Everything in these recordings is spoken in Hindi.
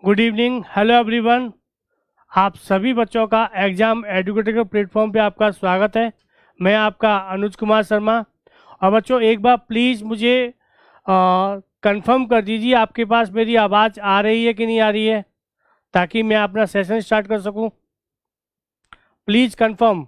Good evening, hello everyone. आप सभी बच्चों का एग्जाम एडुकेटर के प्लेटफॉर्म पे आपका स्वागत है। मैं आपका अनुज कुमार शर्मा। और बच्चों, एक बार प्लीज़ मुझे कंफर्म कर दीजिए आपके पास मेरी आवाज़ आ रही है कि नहीं आ रही है, ताकि मैं अपना सेशन स्टार्ट कर सकूं। Please confirm.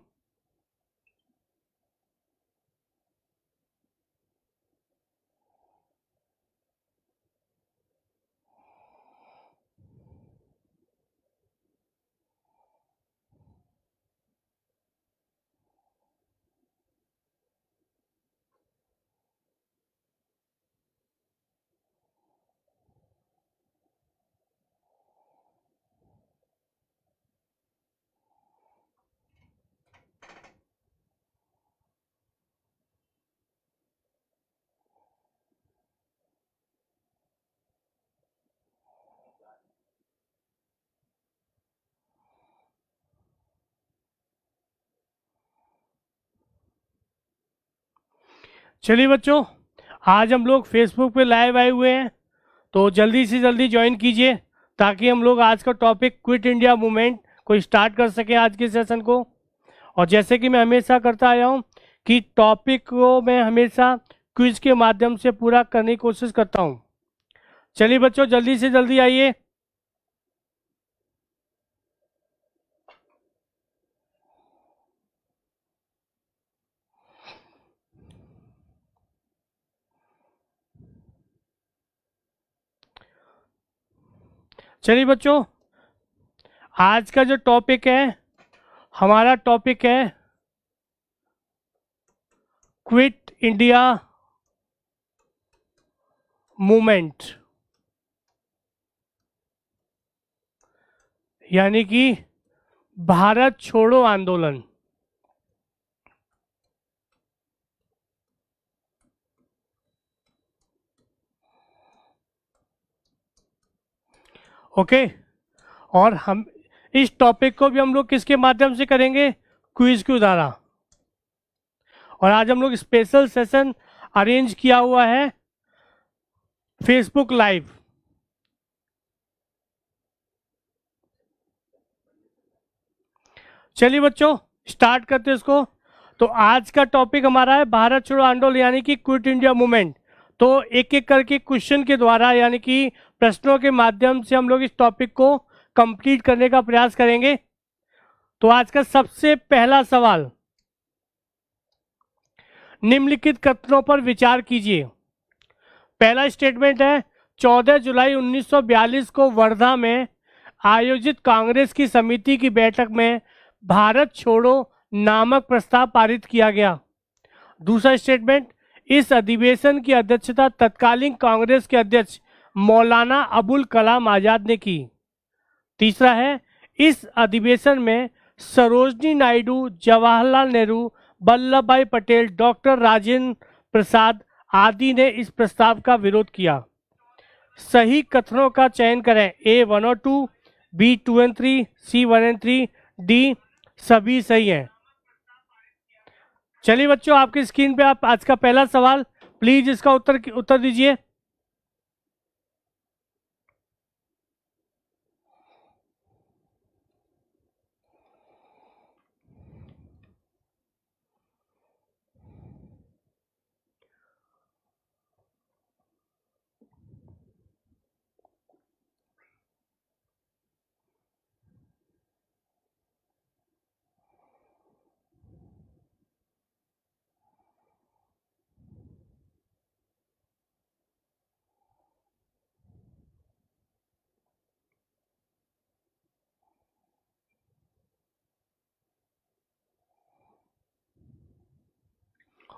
चलिए बच्चों, आज हम लोग फेसबुक पे लाइव आए हुए हैं, तो जल्दी से जल्दी ज्वाइन कीजिए ताकि हम लोग आज का टॉपिक क्विट इंडिया मूवमेंट को स्टार्ट कर सकें आज के सेशन को। और जैसे कि मैं हमेशा करता आया हूँ कि टॉपिक को मैं हमेशा क्विज के माध्यम से पूरा करने की कोशिश करता हूँ। चलिए बच्चों, जल्दी से जल्दी आइए। चलिए बच्चों, आज का जो टॉपिक है, हमारा टॉपिक है क्विट इंडिया मूवमेंट, यानी कि भारत छोड़ो आंदोलन। ओके। और हम इस टॉपिक को भी हम लोग किसके माध्यम से करेंगे? क्विज के द्वारा। और आज हम लोग स्पेशल सेशन अरेंज किया हुआ है फेसबुक लाइव। चलिए बच्चों, स्टार्ट करते हैं इसको। तो आज का टॉपिक हमारा है भारत छोड़ो आंदोलन, यानी कि क्विट इंडिया मूवमेंट। तो एक एक करके क्वेश्चन के द्वारा, यानी कि प्रश्नों के माध्यम से हम लोग इस टॉपिक को कंप्लीट करने का प्रयास करेंगे। तो आज का सबसे पहला सवाल, निम्नलिखित कथनों पर विचार कीजिए। पहला स्टेटमेंट है, 14 जुलाई 1942 को वर्धा में आयोजित कांग्रेस की समिति की बैठक में भारत छोड़ो नामक प्रस्ताव पारित किया गया। दूसरा स्टेटमेंट, इस अधिवेशन की अध्यक्षता तत्कालीन कांग्रेस के अध्यक्ष मौलाना अबुल कलाम आजाद ने की। तीसरा है, इस अधिवेशन में सरोजनी नायडू, जवाहरलाल नेहरू, वल्लभ भाई पटेल, डॉक्टर राजेंद्र प्रसाद आदि ने इस प्रस्ताव का विरोध किया। सही कथनों का चयन करें। A 1 और 2, B 2 और 3, C 1 और 3, D सभी सही हैं। चलिए बच्चों, आपकी स्क्रीन पे आप आज का पहला सवाल, प्लीज इसका उत्तर दीजिए।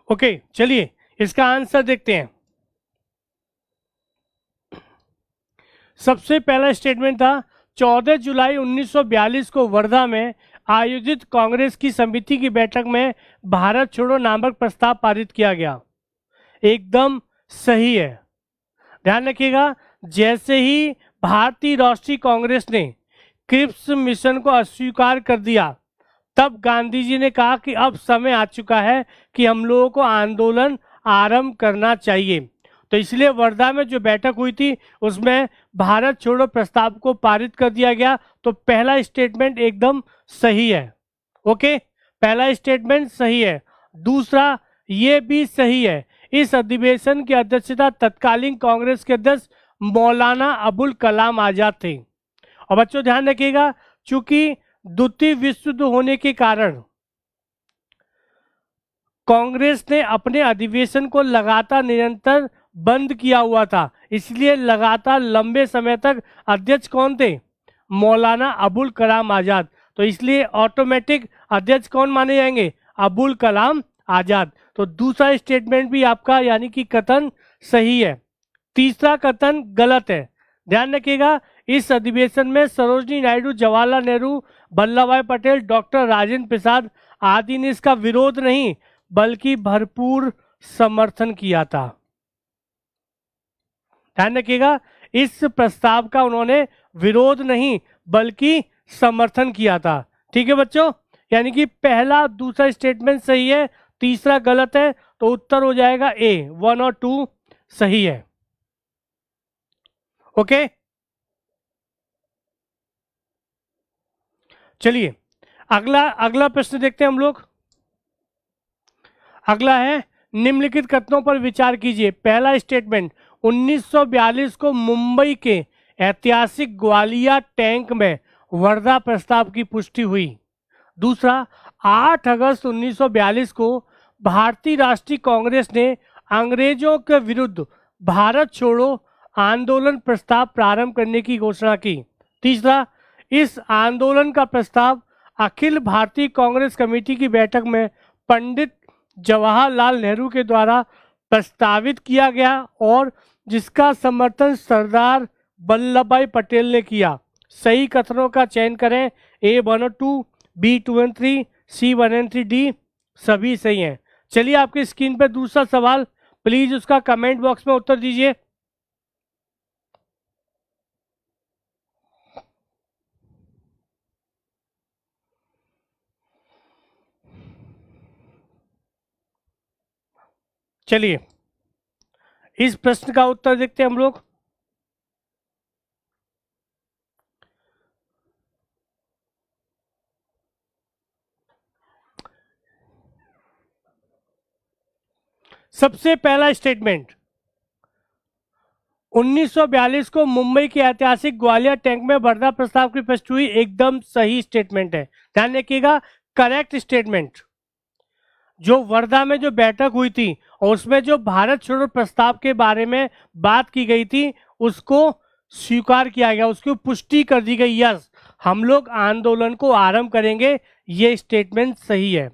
ओके, चलिए इसका आंसर देखते हैं। सबसे पहला स्टेटमेंट था 14 जुलाई 1942 को वर्धा में आयोजित कांग्रेस की समिति की बैठक में भारत छोड़ो नामक प्रस्ताव पारित किया गया। एकदम सही है। ध्यान रखिएगा, जैसे ही भारतीय राष्ट्रीय कांग्रेस ने क्रिप्स मिशन को अस्वीकार कर दिया, तब गांधी जी ने कहा कि अब समय आ चुका है कि हम लोगों को आंदोलन आरंभ करना चाहिए। तो इसलिए वर्धा में जो बैठक हुई थी उसमें भारत छोड़ो प्रस्ताव को पारित कर दिया गया। तो पहला स्टेटमेंट एकदम सही है। ओके, पहला स्टेटमेंट सही है। दूसरा ये भी सही है। इस अधिवेशन की अध्यक्षता तत्कालीन कांग्रेस के अध्यक्ष मौलाना अबुल कलाम आजाद थे। और बच्चों ध्यान रखिएगा, चूंकि द्वितीय विश्व युद्ध होने के कारण कांग्रेस ने अपने अधिवेशन को लगातार निरंतर बंद किया हुआ था, इसलिए लगातार लंबे समय तक अध्यक्ष कौन थे? मौलाना अबुल कलाम आजाद। तो इसलिए ऑटोमेटिक अध्यक्ष कौन माने जाएंगे? अबुल कलाम आजाद। तो दूसरा स्टेटमेंट भी आपका यानी कि कथन सही है। तीसरा कथन गलत है। ध्यान रखिएगा, इस अधिवेशन में सरोजिनी नायडू, जवाहरलाल नेहरू, वल्लभ भाई पटेल, डॉक्टर राजेंद्र प्रसाद आदि ने इसका विरोध नहीं बल्कि भरपूर समर्थन किया था। ध्यान रखिएगा, इस प्रस्ताव का उन्होंने विरोध नहीं बल्कि समर्थन किया था। ठीक है बच्चों, यानी कि पहला दूसरा स्टेटमेंट सही है, तीसरा गलत है। तो उत्तर हो जाएगा ए, 1 और 2 सही है। ओके, चलिए अगला प्रश्न देखते हैं हम लोग। अगला है, निम्नलिखित कथनों पर विचार कीजिए। पहला स्टेटमेंट, 1942 को मुंबई के ऐतिहासिक ग्वालियर टैंक में वर्धा प्रस्ताव की पुष्टि हुई। दूसरा, 8 अगस्त 1942 को भारतीय राष्ट्रीय कांग्रेस ने अंग्रेजों के विरुद्ध भारत छोड़ो आंदोलन प्रस्ताव प्रारंभ करने की घोषणा की। तीसरा, इस आंदोलन का प्रस्ताव अखिल भारतीय कांग्रेस कमेटी की बैठक में पंडित जवाहरलाल नेहरू के द्वारा प्रस्तावित किया गया और जिसका समर्थन सरदार वल्लभ भाई पटेल ने किया। सही कथनों का चयन करें। A 1 और 2, B 2 और 3, C 1 और 3, D सभी सही हैं। चलिए आपकी स्क्रीन पर दूसरा सवाल, प्लीज उसका कमेंट बॉक्स में उत्तर दीजिए। चलिए इस प्रश्न का उत्तर देखते हैं हम लोग। सबसे पहला स्टेटमेंट, 1942 को मुंबई के ऐतिहासिक ग्वालियर टैंक में वर्धा प्रस्ताव की पुष्टि हुई, एकदम सही स्टेटमेंट है। ध्यान रखिएगा, करेक्ट स्टेटमेंट। जो वर्धा में जो बैठक हुई थी और उसमें जो भारत छोड़ो प्रस्ताव के बारे में बात की गई थी उसको स्वीकार किया गया, उसकी पुष्टि कर दी गई, यस हम लोग आंदोलन को आरंभ करेंगे, ये स्टेटमेंट सही है।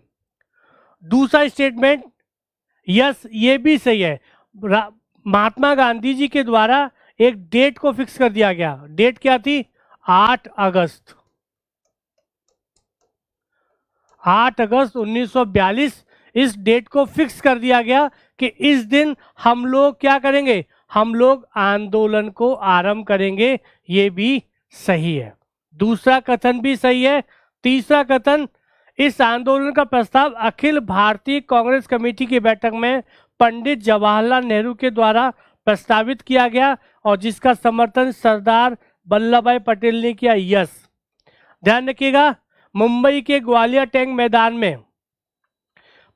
दूसरा स्टेटमेंट, यस ये भी सही है। महात्मा गांधी जी के द्वारा एक डेट को फिक्स कर दिया गया। डेट क्या थी? 8 अगस्त 1942। इस डेट को फिक्स कर दिया गया कि इस दिन हम लोग क्या करेंगे? हम लोग आंदोलन को आरंभ करेंगे, ये भी सही है। दूसरा कथन भी सही है। तीसरा कथन, इस आंदोलन का प्रस्ताव अखिल भारतीय कांग्रेस कमेटी की बैठक में पंडित जवाहरलाल नेहरू के द्वारा प्रस्तावित किया गया और जिसका समर्थन सरदार वल्लभ भाई पटेल ने किया, यस। ध्यान रखिएगा, मुंबई के ग्वालियर टैंक मैदान में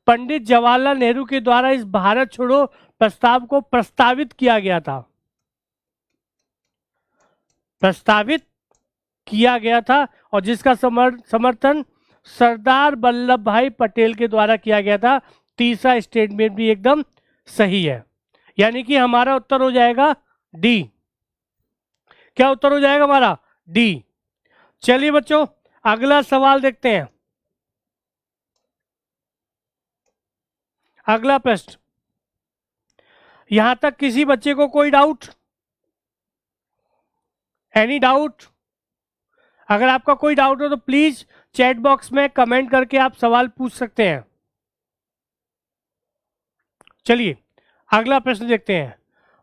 पंडित जवाहरलाल नेहरू के द्वारा इस भारत छोड़ो प्रस्ताव को प्रस्तावित किया गया था, प्रस्तावित किया गया था और जिसका समर्थन सरदार वल्लभ भाई पटेल के द्वारा किया गया था। तीसरा स्टेटमेंट भी एकदम सही है, यानी कि हमारा उत्तर हो जाएगा डी। क्या उत्तर हो जाएगा हमारा? डी। चलिए बच्चों अगला सवाल देखते हैं। अगला प्रश्न, यहां तक किसी बच्चे को कोई डाउट? Any doubt? अगर आपका कोई डाउट हो तो प्लीज चैट बॉक्स में कमेंट करके आप सवाल पूछ सकते हैं। चलिए अगला प्रश्न देखते हैं।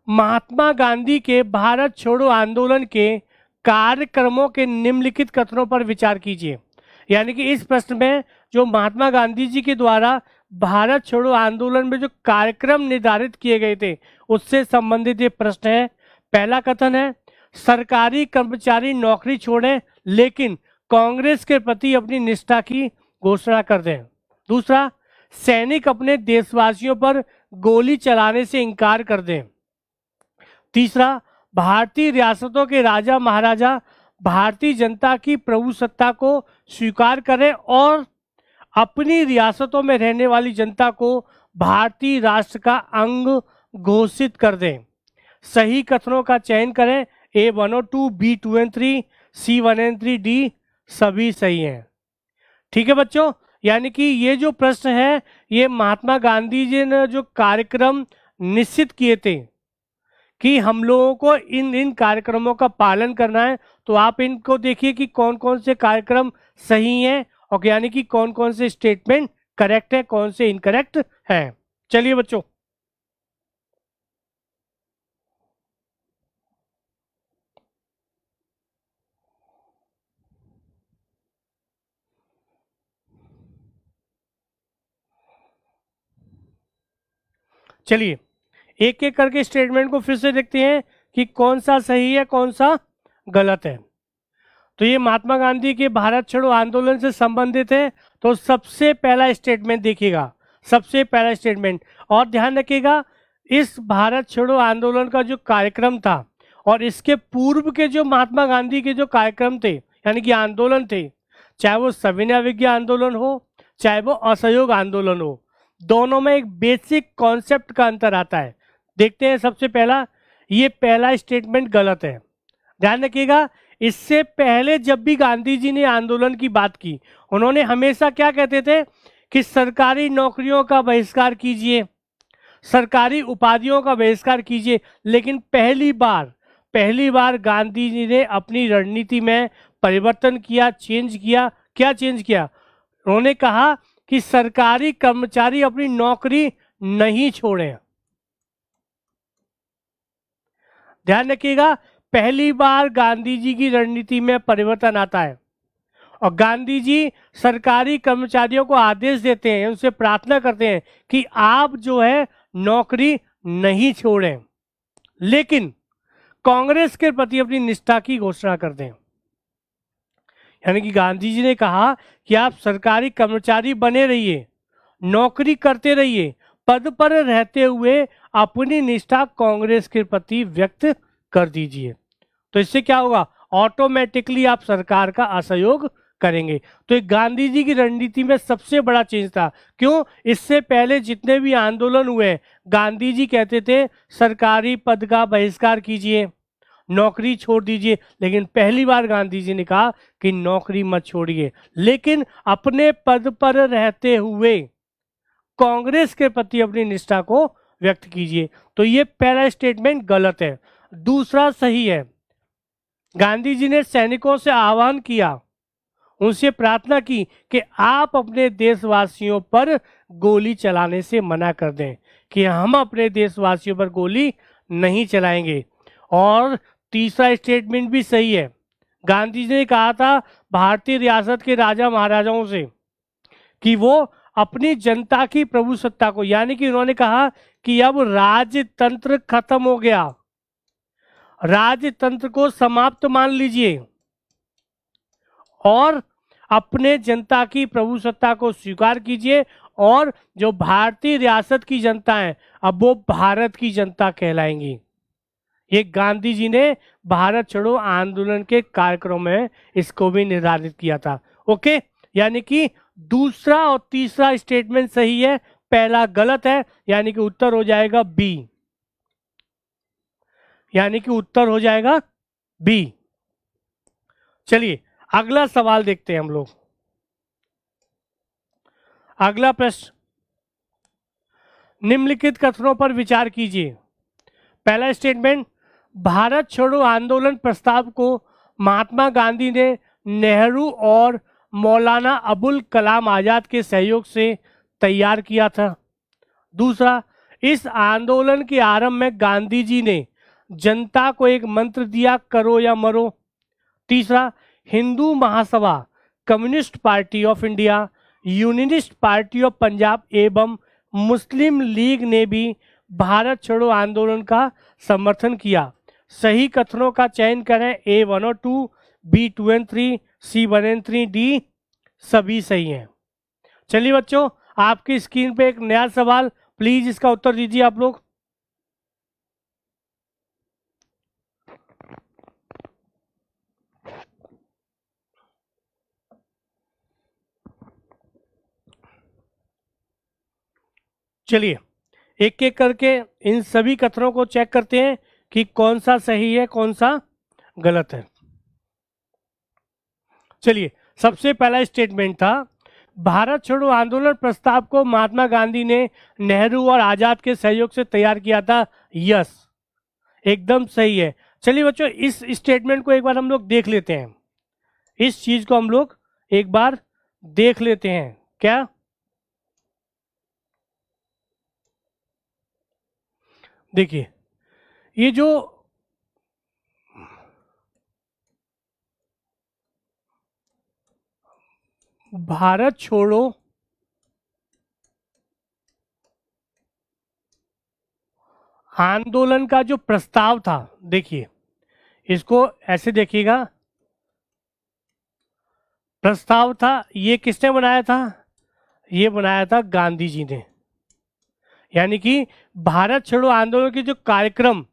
महात्मा गांधी के भारत छोड़ो आंदोलन के कार्यक्रमों के निम्नलिखित कथनों पर विचार कीजिए। यानी कि इस प्रश्न में जो महात्मा गांधी जी के द्वारा भारत छोड़ो आंदोलन में जो कार्यक्रम निर्धारित किए गए थे उससे संबंधित ये प्रश्न है। पहला कथन है, सरकारी कर्मचारी नौकरी छोड़ें लेकिन कांग्रेस के प्रति अपनी निष्ठा की घोषणा कर दें। दूसरा, सैनिक अपने देशवासियों पर गोली चलाने से इनकार कर दें। तीसरा, भारतीय रियासतों के राजा महाराजा भारतीय जनता की प्रभुसत्ता को स्वीकार करें और अपनी रियासतों में रहने वाली जनता को भारतीय राष्ट्र का अंग घोषित कर दें। सही कथनों का चयन करें। A1 और 2, B2 और 3, C1 और 3, D सभी सही हैं। ठीक है बच्चों, यानी कि ये जो प्रश्न है ये महात्मा गांधी जी ने जो कार्यक्रम निश्चित किए थे कि हम लोगों को इन कार्यक्रमों का पालन करना है, तो आप इनको देखिए कि कौन कौन से कार्यक्रम सही हैं और यानी कि कौन कौन से स्टेटमेंट करेक्ट है, कौन से इनकरेक्ट है। चलिए बच्चों, चलिए एक एक करके स्टेटमेंट को फिर से देखते हैं कि कौन सा सही है कौन सा गलत है। तो ये महात्मा गांधी के भारत छोड़ो आंदोलन से संबंधित है। तो सबसे पहला स्टेटमेंट देखिएगा, सबसे पहला स्टेटमेंट, और ध्यान रखिएगा इस भारत छोड़ो आंदोलन का जो कार्यक्रम था और इसके पूर्व के जो महात्मा गांधी के जो कार्यक्रम थे यानी कि आंदोलन थे, चाहे वो सविनय अवज्ञा आंदोलन हो चाहे वो असहयोग आंदोलन हो, दोनों में एक बेसिक कॉन्सेप्ट का अंतर आता है। देखते हैं सबसे पहला, ये पहला स्टेटमेंट गलत है। ध्यान रखिएगा, इससे पहले जब भी गांधी जी ने आंदोलन की बात की उन्होंने हमेशा क्या कहते थे कि सरकारी नौकरियों का बहिष्कार कीजिए, सरकारी उपाधियों का बहिष्कार कीजिए। लेकिन पहली बार गांधी जी ने अपनी रणनीति में परिवर्तन किया, चेंज किया। क्या चेंज किया? उन्होंने कहा कि सरकारी कर्मचारी अपनी नौकरी नहीं छोड़ें। ध्यान रखिएगा, पहली बार गांधी जी की रणनीति में परिवर्तन आता है और गांधी जी सरकारी कर्मचारियों को आदेश देते हैं, उनसे प्रार्थना करते हैं कि आप जो है नौकरी नहीं छोड़ें, लेकिन कांग्रेस के प्रति अपनी निष्ठा की घोषणा कर दें। यानी कि गांधी जी ने कहा कि आप सरकारी कर्मचारी बने रहिए, नौकरी करते रहिए, पद पर रहते हुए अपनी निष्ठा कांग्रेस के प्रति व्यक्त कर दीजिए। तो इससे क्या होगा? ऑटोमेटिकली आप सरकार का असहयोग करेंगे। तो एक गांधी जी की रणनीति में सबसे बड़ा चेंज था। क्यों? इससे पहले जितने भी आंदोलन हुए गांधी जी कहते थे सरकारी पद का बहिष्कार कीजिए, नौकरी छोड़ दीजिए, लेकिन पहली बार गांधी जी ने कहा कि नौकरी मत छोड़िए, लेकिन अपने पद पर रहते हुए कांग्रेस के प्रति अपनी निष्ठा को व्यक्त कीजिए। तो ये पहला स्टेटमेंट गलत है। दूसरा सही है। गांधी जी ने सैनिकों से आह्वान किया, उनसे प्रार्थना की कि आप अपने देशवासियों पर गोली चलाने से मना कर दें, कि हम अपने देशवासियों पर गोली नहीं चलाएंगे। और तीसरा स्टेटमेंट भी सही है। गांधी जी ने कहा था भारतीय रियासत के राजा महाराजाओं से कि वो अपनी जनता की प्रभुसत्ता को, यानी कि उन्होंने कहा कि अब राजतंत्र खत्म हो गया, राजतंत्र को समाप्त मान लीजिए और अपने जनता की प्रभुसत्ता को स्वीकार कीजिए, और जो भारतीय रियासत की जनता है अब वो भारत की जनता कहलाएंगी। ये गांधी जी ने भारत छोड़ो आंदोलन के कार्यक्रम में इसको भी निर्धारित किया था। ओके, यानी कि दूसरा और तीसरा स्टेटमेंट सही है, पहला गलत है, यानी कि उत्तर हो जाएगा बी, यानी कि उत्तर हो जाएगा बी। चलिए अगला सवाल देखते हैं हम लोग। अगला प्रश्न, निम्नलिखित कथनों पर विचार कीजिए। पहला स्टेटमेंट, भारत छोड़ो आंदोलन प्रस्ताव को महात्मा गांधी ने नेहरू और मौलाना अबुल कलाम आजाद के सहयोग से तैयार किया था। दूसरा, इस आंदोलन के आरंभ में गांधी जी ने जनता को एक मंत्र दिया, करो या मरो। तीसरा, Hindu Mahasabha, Communist Party of India, Unionist Party of Punjab एवं मुस्लिम लीग ने भी भारत छोड़ो आंदोलन का समर्थन किया। सही कथनों का चयन करें। A 1 और 2, B 2 और 3, C 1 और 3, D सभी सही हैं। चलिए बच्चों, आपकी स्क्रीन पे एक नया सवाल, प्लीज इसका उत्तर दीजिए आप लोग। चलिए एक एक करके इन सभी कथनों को चेक करते हैं कि कौन सा सही है कौन सा गलत है। चलिए, सबसे पहला स्टेटमेंट था, भारत छोड़ो आंदोलन प्रस्ताव को महात्मा गांधी ने नेहरू और आजाद के सहयोग से तैयार किया था। यस, एकदम सही है। चलिए बच्चों, इस स्टेटमेंट को एक बार हम लोग देख लेते हैं। इस चीज को हम लोग एक बार देख लेते हैं। क्या देखिए, ये जो भारत छोड़ो आंदोलन का जो प्रस्ताव था, देखिए इसको ऐसे देखिएगा, प्रस्ताव था, ये किसने बनाया था? ये बनाया था गांधी जी ने। यानी कि भारत छोड़ो आंदोलन के जो कार्यक्रम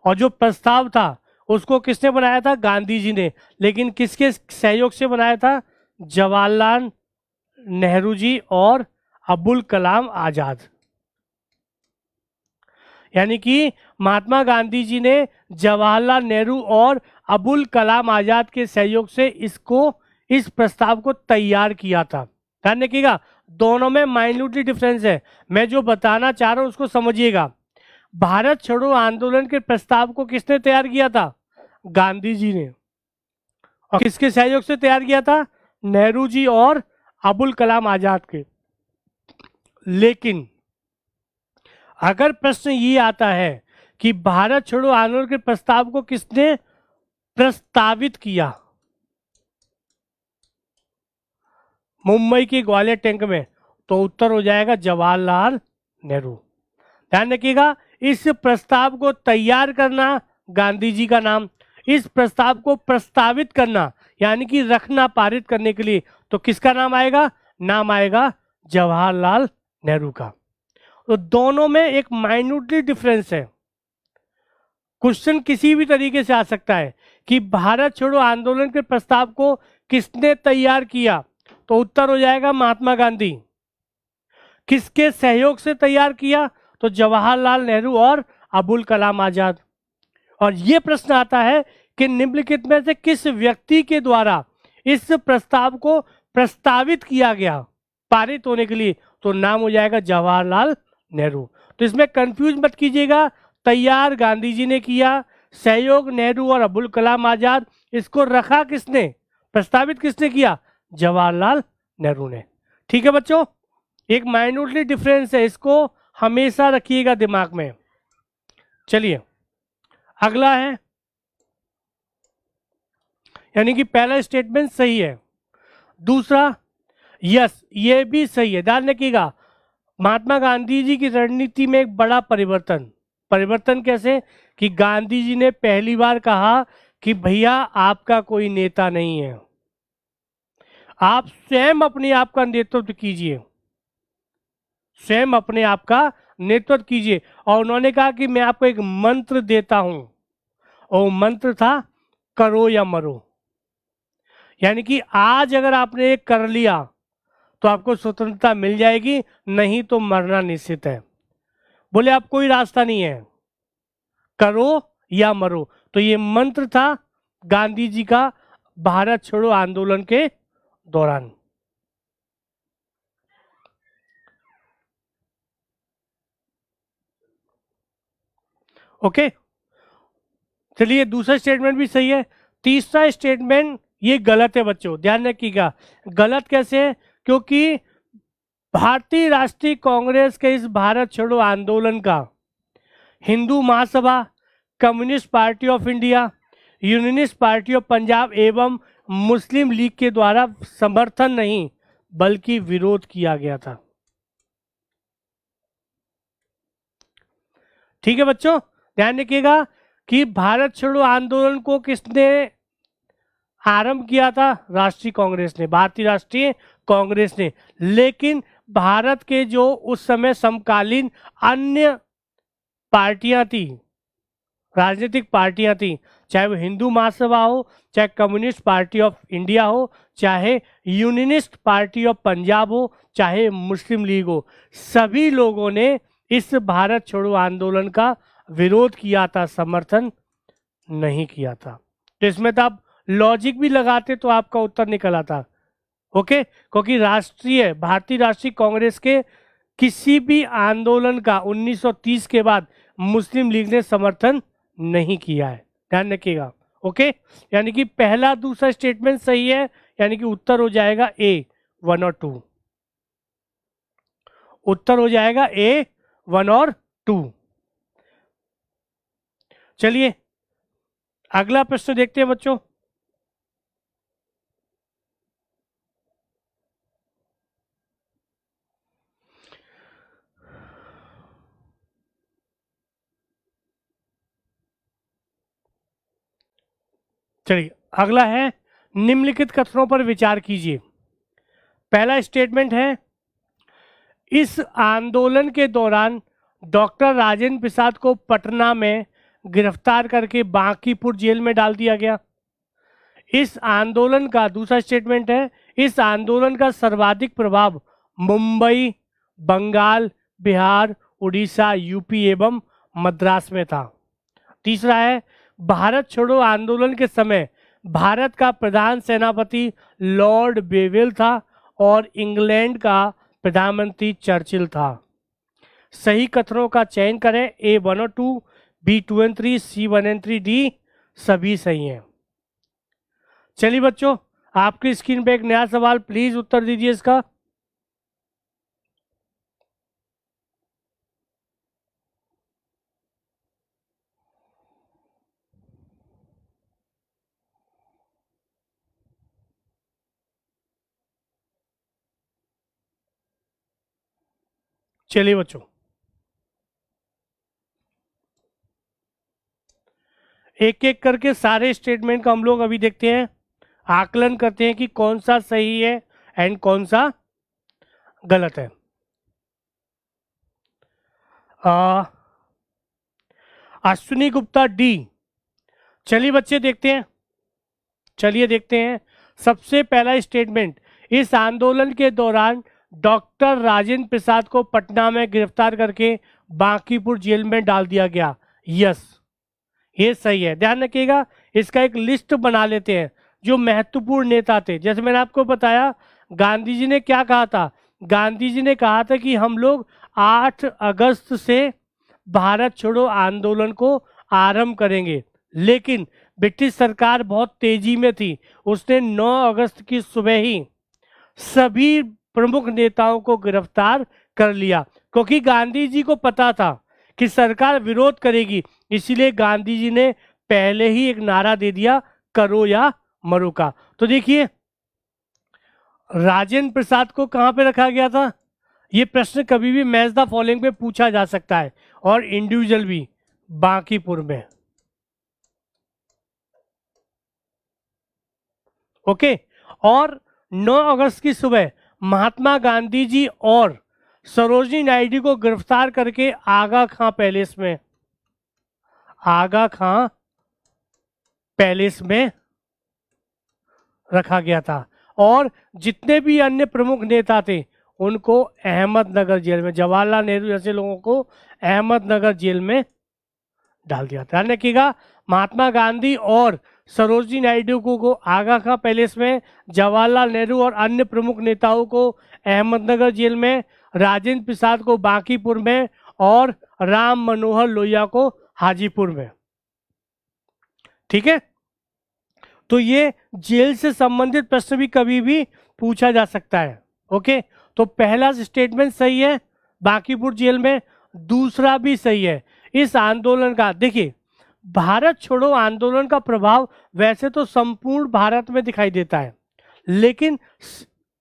और जो प्रस्ताव था उसको किसने बनाया था? गांधी जी ने। लेकिन किसके सहयोग से बनाया था? जवाहरलाल नेहरू जी और अबुल कलाम आजाद। यानी कि महात्मा गांधी जी ने जवाहरलाल नेहरू और अबुल कलाम आजाद के सहयोग से इस प्रस्ताव को तैयार किया था। ध्यान रखिएगा, दोनों में माइन्यूटली डिफरेंस है। मैं जो बताना चाह रहा हूं उसको समझिएगा। भारत छोड़ो आंदोलन के प्रस्ताव को किसने तैयार किया था? गांधी जी ने। और किसके सहयोग से तैयार किया था? नेहरू जी और अबुल कलाम आजाद के। लेकिन अगर प्रश्न ये आता है कि भारत छोड़ो आंदोलन के प्रस्ताव को किसने प्रस्तावित किया मुंबई की ग्वालियर टैंक में, तो उत्तर हो जाएगा जवाहरलाल नेहरू। ध्यान रखिएगा, इस प्रस्ताव को तैयार करना गांधी जी का नाम, इस प्रस्ताव को प्रस्तावित करना यानी कि रखना, पारित करने के लिए, तो किसका नाम आएगा? नाम आएगा जवाहरलाल नेहरू का। तो दोनों में एक माइन्यूटली डिफरेंस है। क्वेश्चन किसी भी तरीके से आ सकता है कि भारत छोड़ो आंदोलन के प्रस्ताव को किसने तैयार किया, तो उत्तर हो जाएगा महात्मा गांधी। किसके सहयोग से तैयार किया? तो जवाहरलाल नेहरू और अबुल कलाम आजाद। और यह प्रश्न आता है कि निम्नलिखित में से किस व्यक्ति के द्वारा इस प्रस्ताव को प्रस्तावित किया गया पारित होने के लिए, तो नाम हो जाएगा जवाहरलाल नेहरू। तो इसमें कंफ्यूज मत कीजिएगा, तैयार गांधी जी ने किया, सहयोग नेहरू और अबुल कलाम आजाद, इसको रखा किसने, प्रस्तावित किसने किया? जवाहरलाल नेहरू ने। ठीक है बच्चों, एक माइन्यूटली डिफरेंस है, इसको हमेशा रखिएगा दिमाग में। चलिए अगला है, यानी कि पहला स्टेटमेंट सही है, दूसरा यस ये भी सही है। ध्यान रखिएगा, महात्मा गांधी जी की रणनीति में एक बड़ा परिवर्तन कैसे कि गांधी जी ने पहली बार कहा कि भैया आपका कोई नेता नहीं है, आप स्वयं अपने आप का नेतृत्व कीजिए, स्वयं अपने आप का नेतृत्व कीजिए। और उन्होंने कहा कि मैं आपको एक मंत्र देता हूं, और मंत्र था करो या मरो। यानी कि आज अगर आपने एक कर लिया तो आपको स्वतंत्रता मिल जाएगी, नहीं तो मरना निश्चित है। बोले आप कोई रास्ता नहीं है, करो या मरो। तो ये मंत्र था गांधी जी का भारत छोड़ो आंदोलन के दौरान। ओके, चलिए दूसरा स्टेटमेंट भी सही है। तीसरा स्टेटमेंट ये गलत है बच्चों, ध्यान रखिएगा। गलत कैसे है? क्योंकि भारतीय राष्ट्रीय कांग्रेस के इस भारत छोड़ो आंदोलन का Hindu Mahasabha, Communist Party of India, Unionist Party of Punjab एवं मुस्लिम लीग के द्वारा समर्थन नहीं, बल्कि विरोध किया गया था। ठीक है बच्चों, ध्यान रखिएगा कि भारत छोड़ो आंदोलन को किसने आरंभ किया था? राष्ट्रीय कांग्रेस ने, भारतीय राष्ट्रीय कांग्रेस ने। लेकिन भारत के जो उस समय समकालीन अन्य पार्टियां थी, राजनीतिक पार्टियां थी, चाहे वो हिंदू महासभा हो, चाहे कम्युनिस्ट पार्टी ऑफ इंडिया हो, चाहे यूनियनिस्ट पार्टी ऑफ पंजाब हो, चाहे मुस्लिम लीग हो, सभी लोगों ने इस भारत छोड़ो आंदोलन का विरोध किया था, समर्थन नहीं किया था। तो इसमें तो आप लॉजिक भी लगाते तो आपका उत्तर निकल आता। ओके, क्योंकि भारतीय राष्ट्रीय कांग्रेस के किसी भी आंदोलन का 1930 के बाद मुस्लिम लीग ने समर्थन नहीं किया है, ध्यान रखिएगा। ओके, यानी कि पहला दूसरा स्टेटमेंट सही है, यानी कि उत्तर हो जाएगा ए 1 और 2। उत्तर हो जाएगा ए 1 और 2। चलिए अगला प्रश्न देखते हैं बच्चों। चलिए अगला है, निम्नलिखित कथनों पर विचार कीजिए। पहला स्टेटमेंट है, इस आंदोलन के दौरान डॉक्टर राजेंद्र प्रसाद को पटना में गिरफ्तार करके बांकीपुर जेल में डाल दिया गया। इस आंदोलन का दूसरा स्टेटमेंट है, इस आंदोलन का सर्वाधिक प्रभाव मुंबई, बंगाल, बिहार, उड़ीसा, यूपी एवं मद्रास में था। तीसरा है, भारत छोड़ो आंदोलन के समय भारत का प्रधान सेनापति लॉर्ड बेवेल था और इंग्लैंड का प्रधानमंत्री चर्चिल था। सही कथनों का चयन करें, ए 1 और 2, बी 2 और 3, सी 1 और 3, डी सभी सही हैं। चलिए बच्चों, आपकी स्क्रीन पे एक नया सवाल, प्लीज उत्तर दीजिए इसका। चलिए बच्चों, एक एक करके सारे स्टेटमेंट का हम लोग अभी देखते हैं, आकलन करते हैं कि कौन सा सही है एंड कौन सा गलत है। अश्विनी गुप्ता डी। चलिए बच्चे देखते हैं, चलिए देखते हैं। सबसे पहला स्टेटमेंट, इस आंदोलन के दौरान डॉक्टर राजेंद्र प्रसाद को पटना में गिरफ्तार करके बांकीपुर जेल में डाल दिया गया। यस, ये सही है। ध्यान रखिएगा, इसका एक लिस्ट बना लेते हैं जो महत्वपूर्ण नेता थे। जैसे मैंने आपको बताया, गांधी जी ने क्या कहा था? गांधी जी ने कहा था कि हम लोग 8 अगस्त से भारत छोड़ो आंदोलन को आरंभ करेंगे, लेकिन ब्रिटिश सरकार बहुत तेजी में थी। उसने 9 अगस्त की सुबह ही सभी प्रमुख नेताओं को गिरफ्तार कर लिया, क्योंकि गांधी जी को पता था कि सरकार विरोध करेगी। इसीलिए गांधी जी ने पहले ही एक नारा दे दिया, करो या मरो का। तो देखिए, राजेंद्र प्रसाद को कहां पे रखा गया था? ये प्रश्न कभी भी मैच द फॉलोइंग पे पूछा जा सकता है, और इंडिविजुअल भी बांकीपुर में। ओके, और 9 अगस्त की सुबह महात्मा गांधी जी और सरोजिनी नायडू को गिरफ्तार करके आगा खां पैलेस में, आगा खां पैलेस में रखा गया था। और जितने भी अन्य प्रमुख नेता थे उनको अहमदनगर जेल में, जवाहरलाल नेहरू जैसे लोगों को अहमदनगर जेल में डाल दिया। ध्यान रखिएगा, महात्मा गांधी और सरोजिनी नायडू को आगा खां पैलेस में, जवाहरलाल नेहरू और अन्य प्रमुख नेताओं को अहमदनगर जेल में, राजेंद्र प्रसाद को बांकीपुर में, और राम मनोहर लोहिया को हाजीपुर में। ठीक है, तो ये जेल से संबंधित प्रश्न भी कभी भी पूछा जा सकता है। ओके, तो पहला स्टेटमेंट सही है, बांकीपुर जेल में। दूसरा भी सही है। इस आंदोलन का देखिए, भारत छोड़ो आंदोलन का प्रभाव वैसे तो संपूर्ण भारत में दिखाई देता है, लेकिन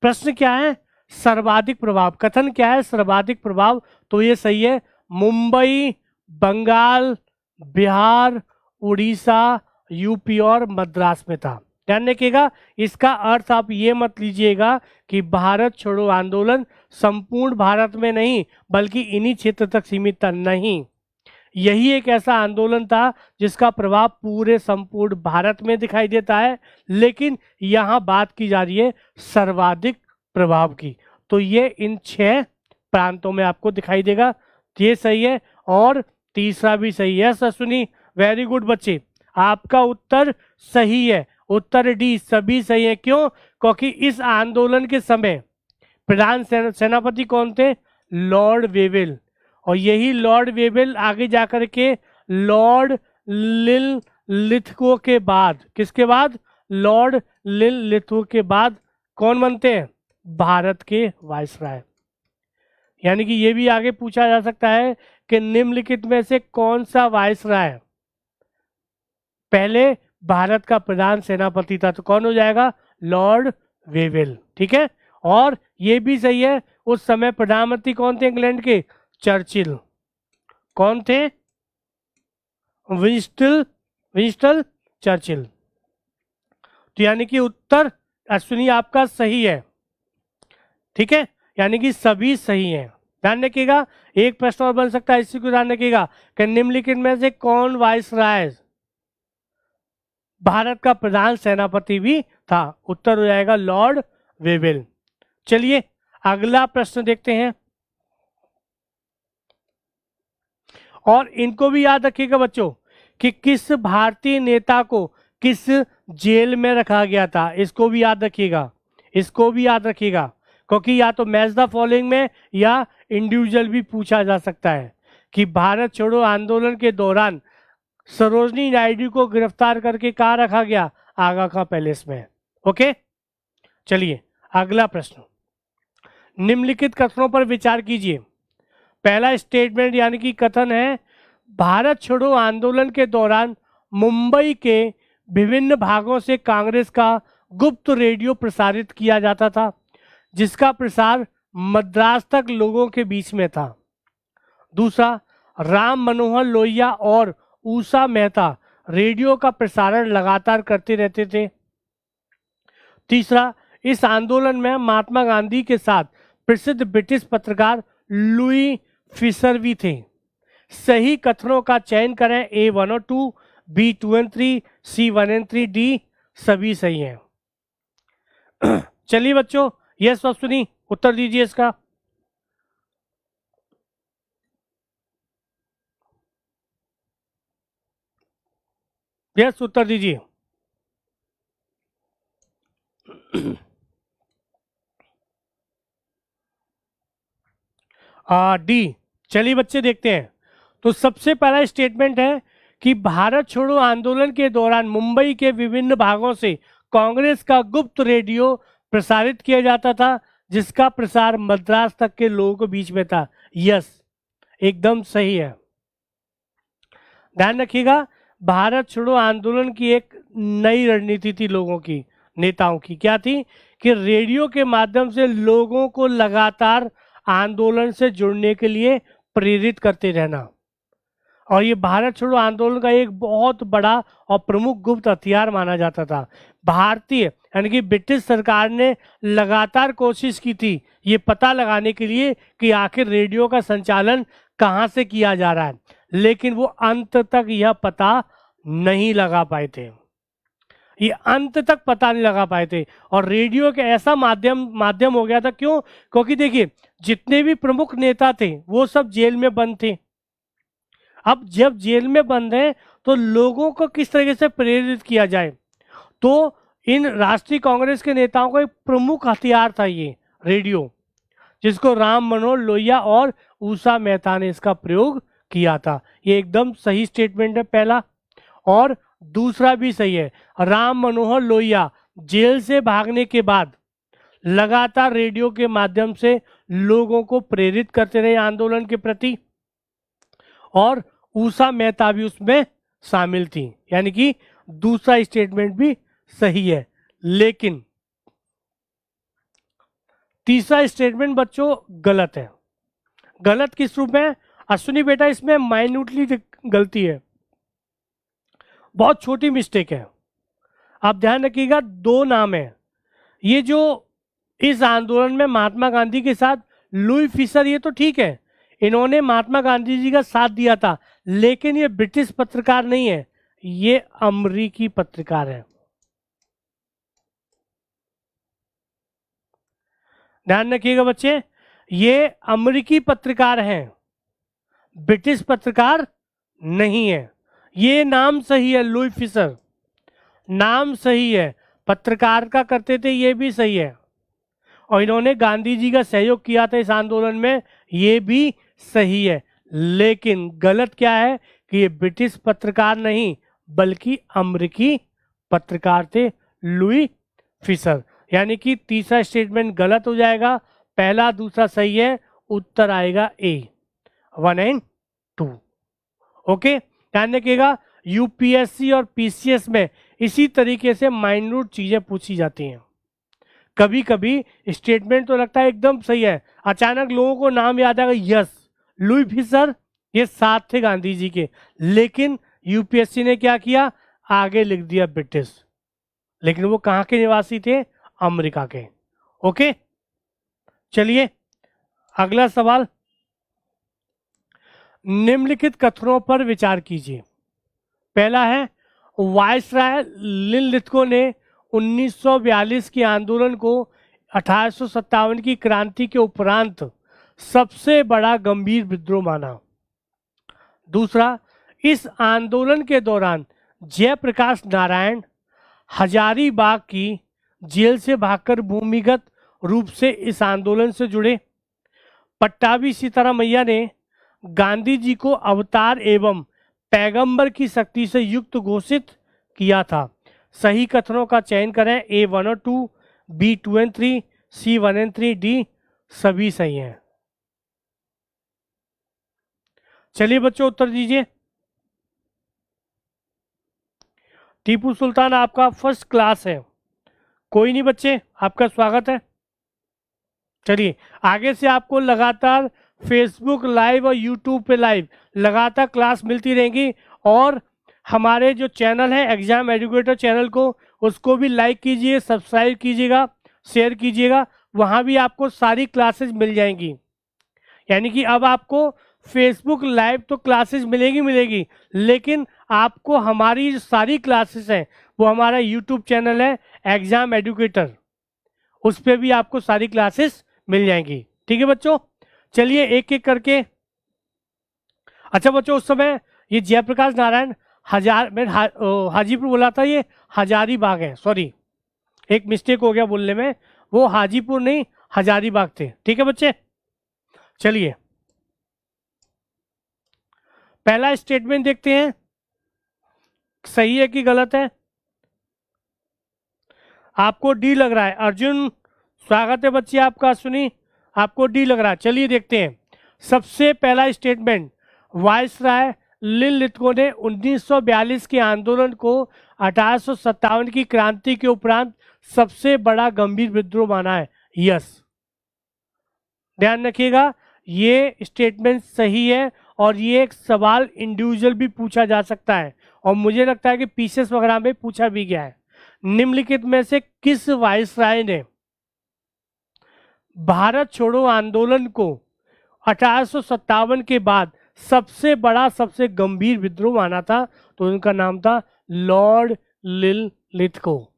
प्रश्न क्या है? सर्वाधिक प्रभाव। कथन क्या है? सर्वाधिक प्रभाव। तो ये सही है। मुंबई, बंगाल, बिहार, उड़ीसा, यूपी और मद्रास में था। ध्यान रखिएगा, इसका अर्थ आप ये मत लीजिएगा कि भारत छोड़ो आंदोलन संपूर्ण भारत में नहीं बल्कि इन्हीं क्षेत्र तक सीमित था। नहीं, यही एक ऐसा आंदोलन था जिसका प्रभाव पूरे संपूर्ण भारत में दिखाई देता है, लेकिन यहाँ बात की जा रही है सर्वाधिक प्रभाव की। तो ये इन 6 प्रांतों में आपको दिखाई देगा। ये सही है और तीसरा भी सही है। सुनी, वेरी गुड बच्चे, आपका उत्तर सही है। उत्तर डी सभी सही है। क्यों? क्योंकि इस आंदोलन के समय प्रधान सेनापति कौन थे? Lord Wavell. और यही लॉर्ड वेवेल आगे जाकर के लॉर्ड लिनलिथगो के बाद, किसके बाद? लॉर्ड लिनलिथगो के बाद कौन बनते हैं? भारत के वायसराय। यानी कि ये भी आगे पूछा जा सकता है कि निम्नलिखित में से कौन सा वायसराय पहले भारत का प्रधान सेनापति था? तो कौन हो जाएगा? Lord Wavell. ठीक है, और ये भी सही है। उस समय प्रधानमंत्री कौन थे इंग्लैंड के? चर्चिल। कौन थे? Winston Churchill. तो यानी कि उत्तर अश्विनी आपका सही है। ठीक है, यानी कि सभी सही हैं। ध्यान रखिएगा, एक प्रश्न और बन सकता है, इसी को ध्यान रखिएगा कि निम्नलिखित में से कौन वायसराय भारत का प्रधान सेनापति भी था? उत्तर हो जाएगा लॉर्ड वेवेल। चलिए अगला प्रश्न देखते हैं, और इनको भी याद रखिएगा बच्चों कि किस भारतीय नेता को किस जेल में रखा गया था। इसको भी याद रखिएगा, इसको भी याद रखिएगा, क्योंकि या तो मैच द फॉलोइंग में या इंडिविजुअल भी पूछा जा सकता है कि भारत छोड़ो आंदोलन के दौरान सरोजनी नायडू को गिरफ्तार करके कहाँ रखा गया? आगा खां पैलेस में। ओके, चलिए अगला प्रश्न, निम्नलिखित कथनों पर विचार कीजिए। पहला स्टेटमेंट यानी कि कथन है, भारत छोड़ो आंदोलन के दौरान मुंबई के विभिन्न भागों से कांग्रेस का गुप्त रेडियो प्रसारित किया जाता था, जिसका प्रसार मद्रास तक लोगों के बीच में था। दूसरा, राम मनोहर लोहिया और उषा मेहता रेडियो का प्रसारण लगातार करते रहते थे। तीसरा, इस आंदोलन में महात्मा गांधी के साथ प्रसिद्ध ब्रिटिश पत्रकार लुई फिशर भी थे। सही कथनों का चयन करें। A 1 और 2, B 2 और 3, C 1 और 3, D सभी सही हैं। चलिए बच्चों, यस और सुनी उत्तर दीजिए इसका। यस उत्तर दीजिए। डी। चलिए बच्चे देखते हैं। तो सबसे पहला स्टेटमेंट है कि भारत छोड़ो आंदोलन के दौरान मुंबई के विभिन्न भागों से कांग्रेस का गुप्त रेडियो प्रसारित किया जाता था, जिसका प्रसार मद्रास तक के लोगों के बीच में था। यस, एकदम सही है। ध्यान रखिएगा, भारत छोड़ो आंदोलन की एक नई रणनीति थी लोगों की, नेताओं की। क्या थी? कि रेडियो के माध्यम से लोगों को लगातार आंदोलन से जुड़ने के लिए प्रेरित करते रहना। और ये भारत छोड़ो आंदोलन का एक बहुत बड़ा और प्रमुख गुप्त हथियार माना जाता था। भारतीय यानी कि ब्रिटिश सरकार ने लगातार कोशिश की थी ये पता लगाने के लिए कि आखिर रेडियो का संचालन कहाँ से किया जा रहा है, लेकिन वो अंत तक यह पता नहीं लगा पाए थे। ये अंत तक पता नहीं लगा पाए थे। और रेडियो के ऐसा माध्यम हो गया था। क्यों? क्योंकि देखिए, जितने भी प्रमुख नेता थे वो सब जेल में बंद थे। अब जब जेल में बंद हैं तो लोगों को किस तरीके से प्रेरित किया जाए, तो इन राष्ट्रीय कांग्रेस के नेताओं का एक प्रमुख हथियार था ये रेडियो, जिसको राम मनोहर लोहिया और उषा मेहता ने इसका प्रयोग किया था। ये एकदम सही स्टेटमेंट है पहला। और दूसरा भी सही है, राम मनोहर लोहिया जेल से भागने के बाद लगातार रेडियो के माध्यम से लोगों को प्रेरित करते रहे आंदोलन के प्रति, और उषा मेहता भी उसमें शामिल थी। यानी कि दूसरा स्टेटमेंट भी सही है। लेकिन तीसरा स्टेटमेंट बच्चों गलत है। गलत किस रूप में? अश्विनी बेटा इसमें माइन्यूटली गलती है, बहुत छोटी मिस्टेक है। आप ध्यान रखिएगा, दो नाम है। ये जो इस आंदोलन में महात्मा गांधी के साथ लुई फिशर, ये तो ठीक है, इन्होंने महात्मा गांधी जी का साथ दिया था, लेकिन ये ब्रिटिश पत्रकार नहीं है, ये अमरीकी पत्रकार है। ध्यान रखिएगा बच्चे, ये अमरीकी पत्रकार हैं, ब्रिटिश पत्रकार नहीं है। ये नाम सही है, लुई फिशर नाम सही है, पत्रकार का करते थे, ये भी सही है, और इन्होंने गांधी जी का सहयोग किया था इस आंदोलन में, ये भी सही है। लेकिन गलत क्या है कि ये ब्रिटिश पत्रकार नहीं बल्कि अमरीकी पत्रकार थे, लुई फिशर। यानी कि तीसरा स्टेटमेंट गलत हो जाएगा, पहला दूसरा सही है, उत्तर आएगा ए 1 एंड 2। ओके, ध्यान रखिएगा, यूपीएससी और पीसीएस में इसी तरीके से माइन्यूट चीजें पूछी जाती हैं। कभी कभी स्टेटमेंट तो लगता है एकदम सही है, अचानक लोगों को नाम याद आएगा, यस लुई फिशर ये साथ थे गांधी जी के, लेकिन यूपीएससी ने क्या किया, आगे लिख दिया ब्रिटिश, लेकिन वो कहाँ के निवासी थे, अमेरिका के। ओके, चलिए अगला सवाल, निम्नलिखित कथनों पर विचार कीजिए। पहला है, वायसराय लिनलिथगो ने 1942 के आंदोलन को 1857 की क्रांति के उपरांत सबसे बड़ा गंभीर विद्रोह माना। दूसरा, इस आंदोलन के दौरान जयप्रकाश नारायण हजारीबाग की जेल से भागकर भूमिगत रूप से इस आंदोलन से जुड़े। पट्टाभी सीतारामैया ने गांधी जी को अवतार एवं पैगंबर की शक्ति से युक्त घोषित किया था। सही कथनों का चयन करें, ए 1 और 2, B 2 and 3, C 1 and 3, D सभी सही हैं। चलिए बच्चों उत्तर दीजिए। टीपू सुल्तान आपका फर्स्ट क्लास है, कोई नहीं बच्चे, आपका स्वागत है। चलिए आगे से आपको लगातार फेसबुक लाइव और यूट्यूब पे लाइव लगातार क्लास मिलती रहेंगी, और हमारे जो चैनल है एग्जाम एजुकेटर चैनल को, उसको भी लाइक कीजिए, सब्सक्राइब कीजिएगा, शेयर कीजिएगा, वहाँ भी आपको सारी क्लासेस मिल जाएंगी। यानी कि अब आपको फेसबुक लाइव तो क्लासेस मिलेगी, लेकिन आपको हमारी जो सारी क्लासेस हैं वो हमारा यूट्यूब चैनल है एग्जाम एजुकेटर, उस पर भी आपको सारी क्लासेस मिल जाएंगी। ठीक है बच्चों, चलिए एक एक करके। अच्छा बच्चों, उस समय ये जयप्रकाश नारायण हाजीपुर बोला था, ये हजारीबाग है, सॉरी एक मिस्टेक हो गया बोलने में, वो हाजीपुर नहीं हजारीबाग थे। ठीक है बच्चे, चलिए पहला स्टेटमेंट देखते हैं, सही है कि गलत है। आपको डी लग रहा है, अर्जुन स्वागत है बच्चे आपका, सुनी आपको डी लग रहा है। चलिए देखते हैं, सबसे पहला स्टेटमेंट, वायसराय लिनलिथगो ने 1942 के आंदोलन को 1857 की क्रांति के उपरांत सबसे बड़ा गंभीर विद्रोह माना है। यस, ध्यान रखिएगा ये स्टेटमेंट सही है, और ये एक सवाल इंडिविजुअल भी पूछा जा सकता है, और मुझे लगता है कि पीसीएस वगैरह में पूछा भी गया है। निम्नलिखित में से किस वायसराय ने भारत छोड़ो आंदोलन को 1857 के बाद सबसे बड़ा सबसे गंभीर विद्रोह माना था? तो उनका नाम था लॉर्ड लिनलिथगो।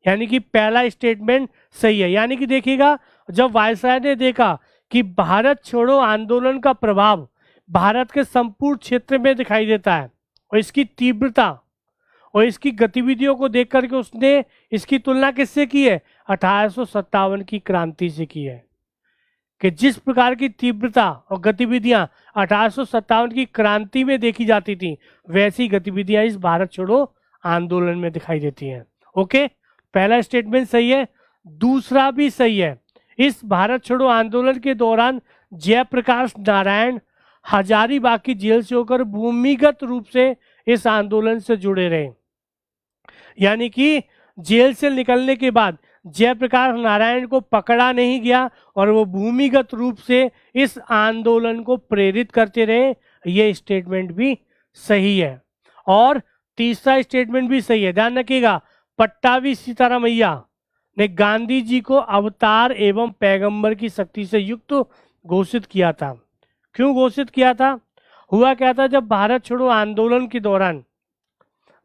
यानी कि पहला स्टेटमेंट सही है। यानी कि देखिएगा, जब वायसराय ने देखा कि भारत छोड़ो आंदोलन का प्रभाव भारत के संपूर्ण क्षेत्र में दिखाई देता है, और इसकी तीव्रता और इसकी गतिविधियों को देख करके उसने इसकी तुलना किससे की है? 1857 की क्रांति से की है, कि जिस प्रकार की तीव्रता और गतिविधियां 1857 की क्रांति में देखी जाती थी, वैसी गतिविधियां इस भारत छोड़ो आंदोलन में दिखाई देती हैं। ओके, पहला स्टेटमेंट सही है, दूसरा भी सही है। इस भारत छोड़ो आंदोलन के दौरान जयप्रकाश नारायण हजारीबाग की जेल से होकर भूमिगत रूप से इस आंदोलन से जुड़े रहे। यानी कि जेल से निकलने के बाद जयप्रकाश नारायण को पकड़ा नहीं गया और वो भूमिगत रूप से इस आंदोलन को प्रेरित करते रहे, ये स्टेटमेंट भी सही है। और तीसरा स्टेटमेंट भी सही है, ध्यान रखिएगा। पट्टाभी सीतारामैया ने गांधी जी को अवतार एवं पैगंबर की शक्ति से युक्त घोषित किया था। क्यों घोषित किया था? हुआ क्या था, जब भारत छोड़ो आंदोलन के दौरान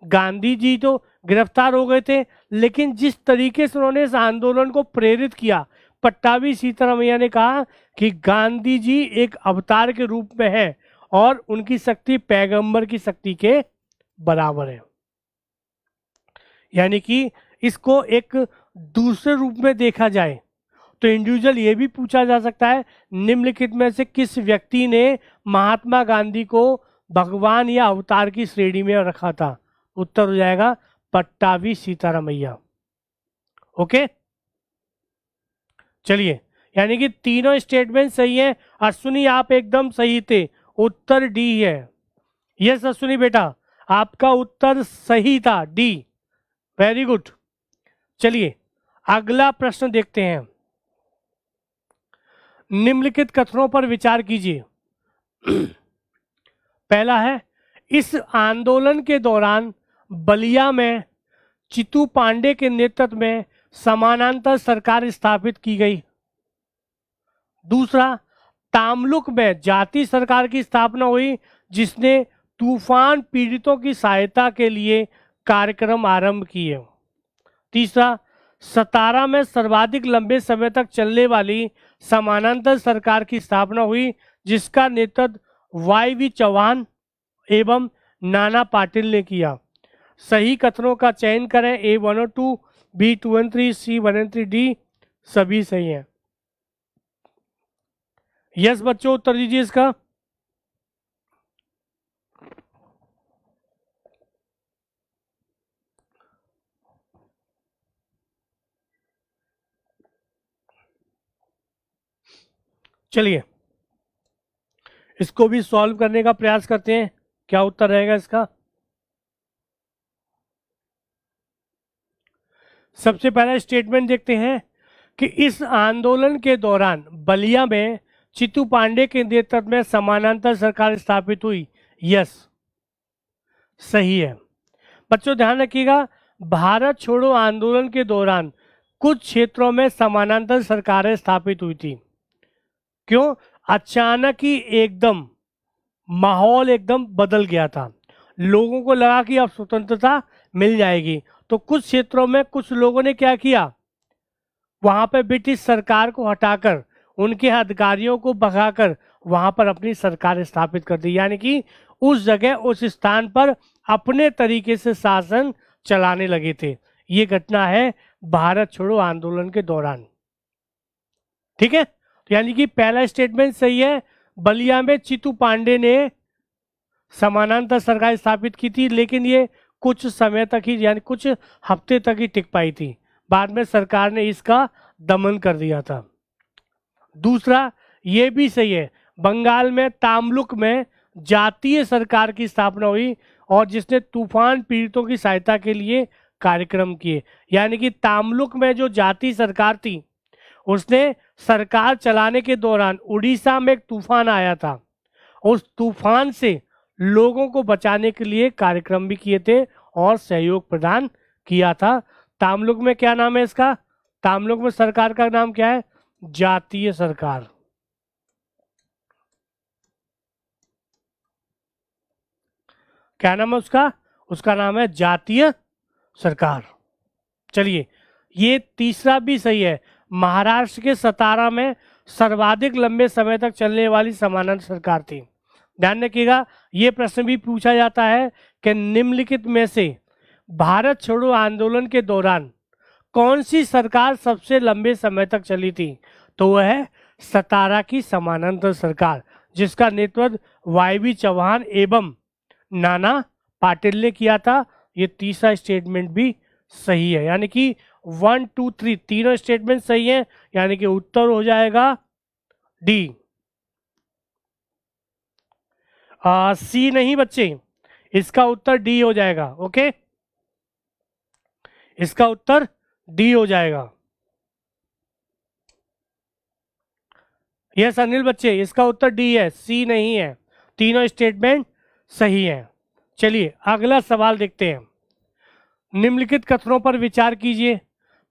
गांधी जी तो गिरफ्तार हो गए थे, लेकिन जिस तरीके से उन्होंने इस आंदोलन को प्रेरित किया, पट्टाभी सीतारामैया ने कहा कि गांधी जी एक अवतार के रूप में है और उनकी शक्ति पैगंबर की शक्ति के बराबर है। यानी कि इसको एक दूसरे रूप में देखा जाए तो इंडिविजुअल ये भी पूछा जा सकता है, निम्नलिखित में से किस व्यक्ति ने महात्मा गांधी को भगवान या अवतार की श्रेणी में रखा था? उत्तर हो जाएगा पट्टाभी सीतारामैया। ओके, चलिए, यानी कि तीनों स्टेटमेंट सही है। अश्विनी आप एकदम सही थे, उत्तर डी है। यस अश्विनी बेटा, आपका उत्तर सही था, डी, वेरी गुड। चलिए अगला प्रश्न देखते हैं। निम्नलिखित कथनों पर विचार कीजिए। पहला है, इस आंदोलन के दौरान बलिया में चित्तू पांडे के नेतृत्व में समानांतर सरकार स्थापित की गई। दूसरा, तामलुक में जाति सरकार की स्थापना हुई जिसने तूफान पीड़ितों की सहायता के लिए कार्यक्रम आरंभ किए। तीसरा, सतारा में सर्वाधिक लंबे समय तक चलने वाली समानांतर सरकार की स्थापना हुई जिसका नेतृत्व वाई चौहान एवं नाना पाटिल ने किया। सही कथनों का चयन करें, A 1 और 2, B 2 और 3, C 1 और 3, D सभी सही हैं। यस बच्चों, उत्तर दीजिए इसका। चलिए इसको भी सॉल्व करने का प्रयास करते हैं, क्या उत्तर रहेगा इसका। सबसे पहला स्टेटमेंट देखते हैं कि इस आंदोलन के दौरान बलिया में चित्तू पांडे के नेतृत्व में समानांतर सरकार स्थापित हुई। यस, सही है। बच्चों ध्यान रखिएगा, भारत छोड़ो आंदोलन के दौरान कुछ क्षेत्रों में समानांतर सरकारें स्थापित हुई थी। क्यों? अचानक ही एकदम माहौल एकदम बदल गया था, लोगों को लगा कि अब स्वतंत्रता मिल जाएगी, तो कुछ क्षेत्रों में कुछ लोगों ने क्या किया, वहां पर ब्रिटिश सरकार को हटाकर उनके अधिकारियों को भगाकर वहां पर अपनी सरकार स्थापित कर दी। यानी कि उस जगह उस स्थान पर अपने तरीके से शासन चलाने लगे थे। ये घटना है भारत छोड़ो आंदोलन के दौरान। ठीक है, तो यानी कि पहला स्टेटमेंट सही है, बलिया में चित्तू पांडे ने समानांतर सरकार स्थापित की थी, लेकिन ये कुछ समय तक ही, यानी कुछ हफ्ते तक ही टिक पाई थी, बाद में सरकार ने इसका दमन कर दिया था। दूसरा, ये भी सही है, बंगाल में तामलुक में जातीय सरकार की स्थापना हुई और जिसने तूफान पीड़ितों की सहायता के लिए कार्यक्रम किए। यानी कि तामलुक में जो जातीय सरकार थी उसने सरकार चलाने के दौरान उड़ीसा में एक तूफान आया था, उस तूफान से लोगों को बचाने के लिए कार्यक्रम भी किए थे और सहयोग प्रदान किया था। तामलुक में क्या नाम है इसका? तामलुक में सरकार का नाम क्या है? जातीय सरकार। क्या नाम है उसका? उसका नाम है जातीय सरकार। चलिए, ये तीसरा भी सही है, महाराष्ट्र के सतारा में सर्वाधिक लंबे समय तक चलने वाली समानांतर सरकार थी। ध्यान रखिएगा, ये प्रश्न भी पूछा जाता है कि निम्नलिखित में से भारत छोड़ो आंदोलन के दौरान कौन सी सरकार सबसे लंबे समय तक चली थी? तो वह है सतारा की समानांतर सरकार, जिसका नेतृत्व वाई चौहान एवं नाना पाटिल ने किया था। ये तीसरा स्टेटमेंट भी सही है, यानी कि 1 2 3 तीनों स्टेटमेंट सही है, यानी कि उत्तर हो जाएगा डी। सी नहीं बच्चे, इसका उत्तर डी हो जाएगा। ओके, इसका उत्तर डी हो जाएगा। यस अनिल बच्चे, इसका उत्तर डी है, सी नहीं है। तीनों स्टेटमेंट सही है। चलिए अगला सवाल देखते हैं। निम्नलिखित कथनों पर विचार कीजिए।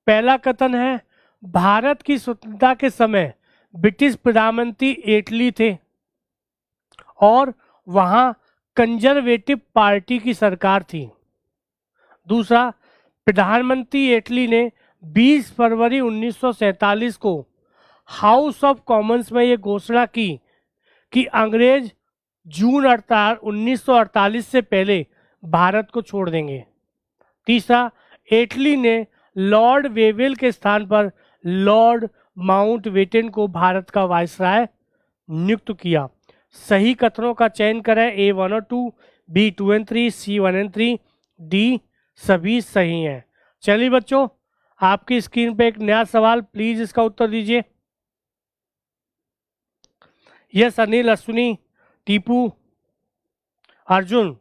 पहला कथन है, भारत की स्वतंत्रता के समय ब्रिटिश प्रधानमंत्री एटली थे और वहां कंजर्वेटिव पार्टी की सरकार थी। दूसरा, प्रधानमंत्री एटली ने 20 फरवरी 1947 को हाउस ऑफ कॉमन्स में यह घोषणा की कि अंग्रेज जून 1948 से पहले भारत को छोड़ देंगे। तीसरा, एटली ने लॉर्ड वेवेल के स्थान पर लॉर्ड माउंटबेटन को भारत का वायसराय नियुक्त किया। सही कथनों का चयन करें, ए 1 और 2, बी 2 और 3, सी 1 और 3, डी सभी सही हैं। चलिए बच्चों, आपकी स्क्रीन पे एक नया सवाल, प्लीज इसका उत्तर दीजिए। यस अनिल, अश्विनी, टीपू, अर्जुन।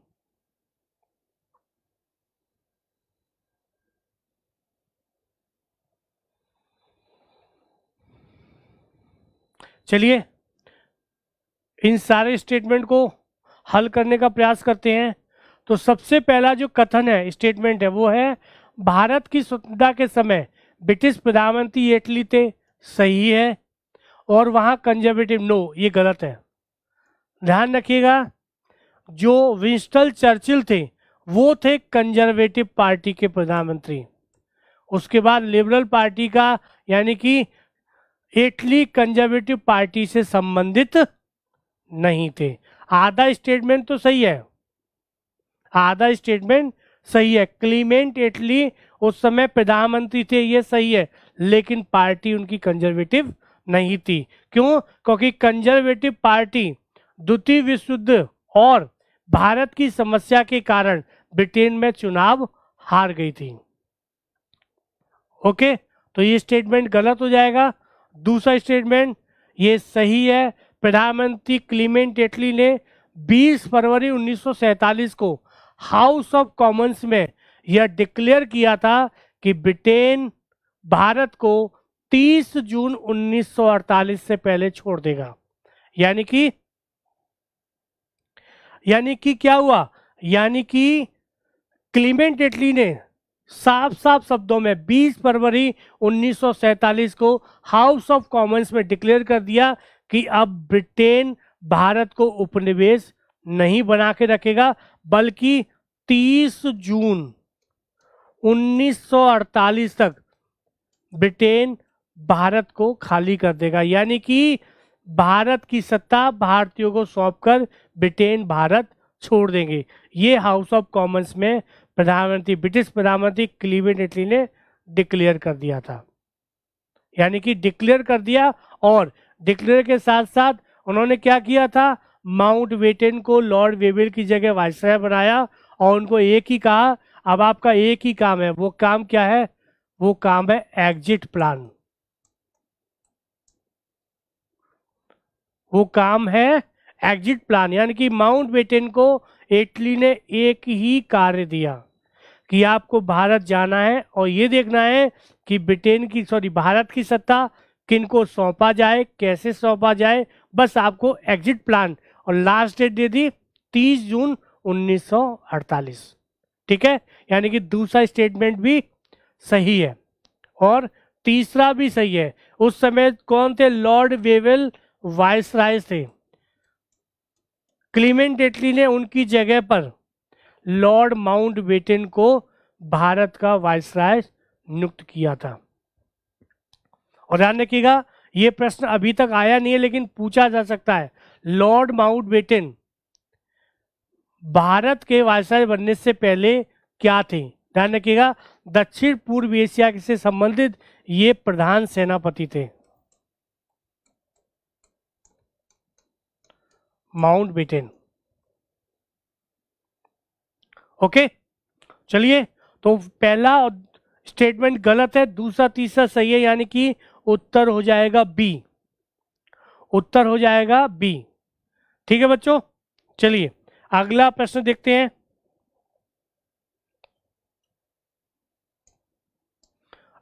चलिए इन सारे स्टेटमेंट को हल करने का प्रयास करते हैं। तो सबसे पहला जो कथन है, स्टेटमेंट है, वो है भारत की स्वतंत्रता के समय ब्रिटिश प्रधानमंत्री एटली थे, सही है। और वहाँ कंजर्वेटिव, नो, ये गलत है। ध्यान रखिएगा, जो विंस्टन चर्चिल थे वो थे कंजर्वेटिव पार्टी के प्रधानमंत्री। उसके बाद लिबरल पार्टी का, यानी कि एटली कंजर्वेटिव पार्टी से संबंधित नहीं थे। आधा स्टेटमेंट तो सही है, आधा स्टेटमेंट सही है। क्लीमेंट एटली उस समय प्रधानमंत्री थे, ये सही है, लेकिन पार्टी उनकी कंजर्वेटिव नहीं थी। क्यों? क्योंकि कंजर्वेटिव पार्टी द्वितीय विश्व युद्ध और भारत की समस्या के कारण ब्रिटेन में चुनाव हार गई थी। ओके, तो ये स्टेटमेंट गलत हो जाएगा। दूसरा स्टेटमेंट ये सही है। प्रधानमंत्री क्लीमेंट एटली ने 20 फरवरी 1947 को हाउस ऑफ कॉमन्स में यह डिक्लेयर किया था कि ब्रिटेन भारत को 30 जून 1948 से पहले छोड़ देगा। यानी कि क्या हुआ? यानी कि क्लीमेंट एटली ने साफ साफ शब्दों में 20 फरवरी 1947 को हाउस ऑफ कॉमन्स में डिक्लेयर कर दिया कि अब ब्रिटेन भारत को उपनिवेश नहीं बना के रखेगा, बल्कि 30 जून 1948 तक ब्रिटेन भारत को खाली कर देगा। यानी कि भारत की सत्ता भारतीयों को सौंपकर ब्रिटेन भारत छोड़ देंगे। ये हाउस ऑफ कॉमन्स में ब्रिटिश प्रधानमंत्री क्लीमेंट एटली ने डिक्लेयर कर दिया था। यानी कि डिक्लेयर कर दिया, और डिक्लेयर के साथ साथ उन्होंने क्या किया था? माउंटबेटन को लॉर्ड वेवेल की जगह वायसराय बनाया और उनको एक ही कहा, अब आपका एक ही काम है। वो काम क्या है? वो काम है एग्जिट प्लान। वो काम है एग्जिट प्लान। यानी कि माउंटबेटन को एटली ने एक ही कार्य दिया कि आपको भारत जाना है और ये देखना है कि भारत की सत्ता किनको सौंपा जाए, कैसे सौंपा जाए, बस आपको एग्जिट प्लान। और लास्ट डेट दे दी 30 जून 1948। ठीक है, यानी कि दूसरा स्टेटमेंट भी सही है और तीसरा भी सही है। उस समय कौन थे? लॉर्ड वेवेल वायसराय थे। क्लीमेंट एटली ने उनकी जगह पर लॉर्ड माउंटबेटन को भारत का वायसराय नियुक्त किया था। और ध्यान रखिएगा, ये प्रश्न अभी तक आया नहीं है लेकिन पूछा जा सकता है। लॉर्ड माउंटबेटन भारत के वायसराय बनने से पहले क्या थे? ध्यान रखिएगा, दक्षिण पूर्व एशिया से संबंधित ये प्रधान सेनापति थे, माउंटबेटन। ओके, चलिए, तो पहला स्टेटमेंट गलत है, दूसरा तीसरा सही है, यानी कि उत्तर हो जाएगा बी। उत्तर हो जाएगा बी। ठीक है बच्चों, चलिए अगला प्रश्न देखते हैं।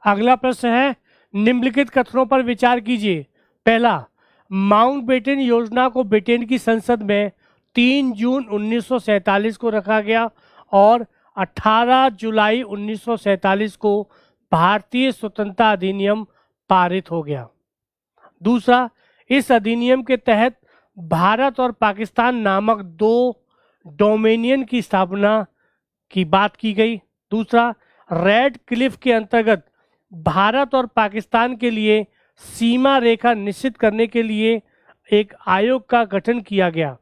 अगला प्रश्न है, निम्नलिखित कथनों पर विचार कीजिए। पहला, माउंटबेटन योजना को ब्रिटेन की संसद में 3 जून 1947 को रखा गया और 18 जुलाई 1947 को भारतीय स्वतंत्रता अधिनियम पारित हो गया। दूसरा, इस अधिनियम के तहत भारत और पाकिस्तान नामक 2 डोमिनियन की स्थापना की बात की गई। दूसरा, रेड क्लिफ के अंतर्गत भारत और पाकिस्तान के लिए सीमा रेखा निश्चित करने के लिए एक आयोग का गठन किया गया।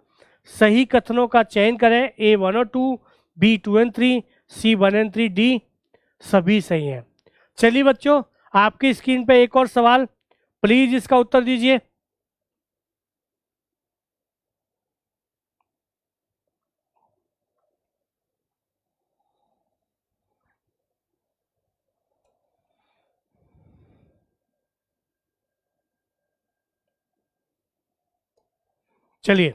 सही कथनों का चयन करें। A1 और 2, B2 और 3, C1 और 3, D सभी सही हैं। चलिए बच्चों, आपकी स्क्रीन पे एक और सवाल, प्लीज इसका उत्तर दीजिए। चलिए,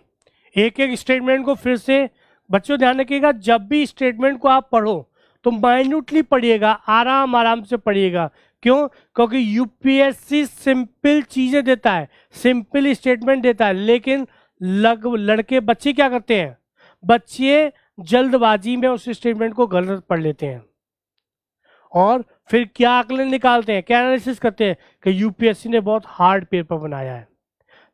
एक एक स्टेटमेंट को फिर से बच्चों ध्यान रखिएगा, जब भी स्टेटमेंट को आप पढ़ो तो माइन्यूटली पढ़िएगा, आराम आराम से पढ़िएगा। क्यों? क्योंकि यूपीएससी सिंपल चीजें देता है, सिंपल स्टेटमेंट देता है, लेकिन लड़के बच्चे क्या करते हैं? बच्चे जल्दबाजी में उस स्टेटमेंट को गलत पढ़ लेते हैं और फिर क्या आकलन निकालते हैं, क्या एनालिसिस करते हैं कि यूपीएससी ने बहुत हार्ड पेपर बनाया है।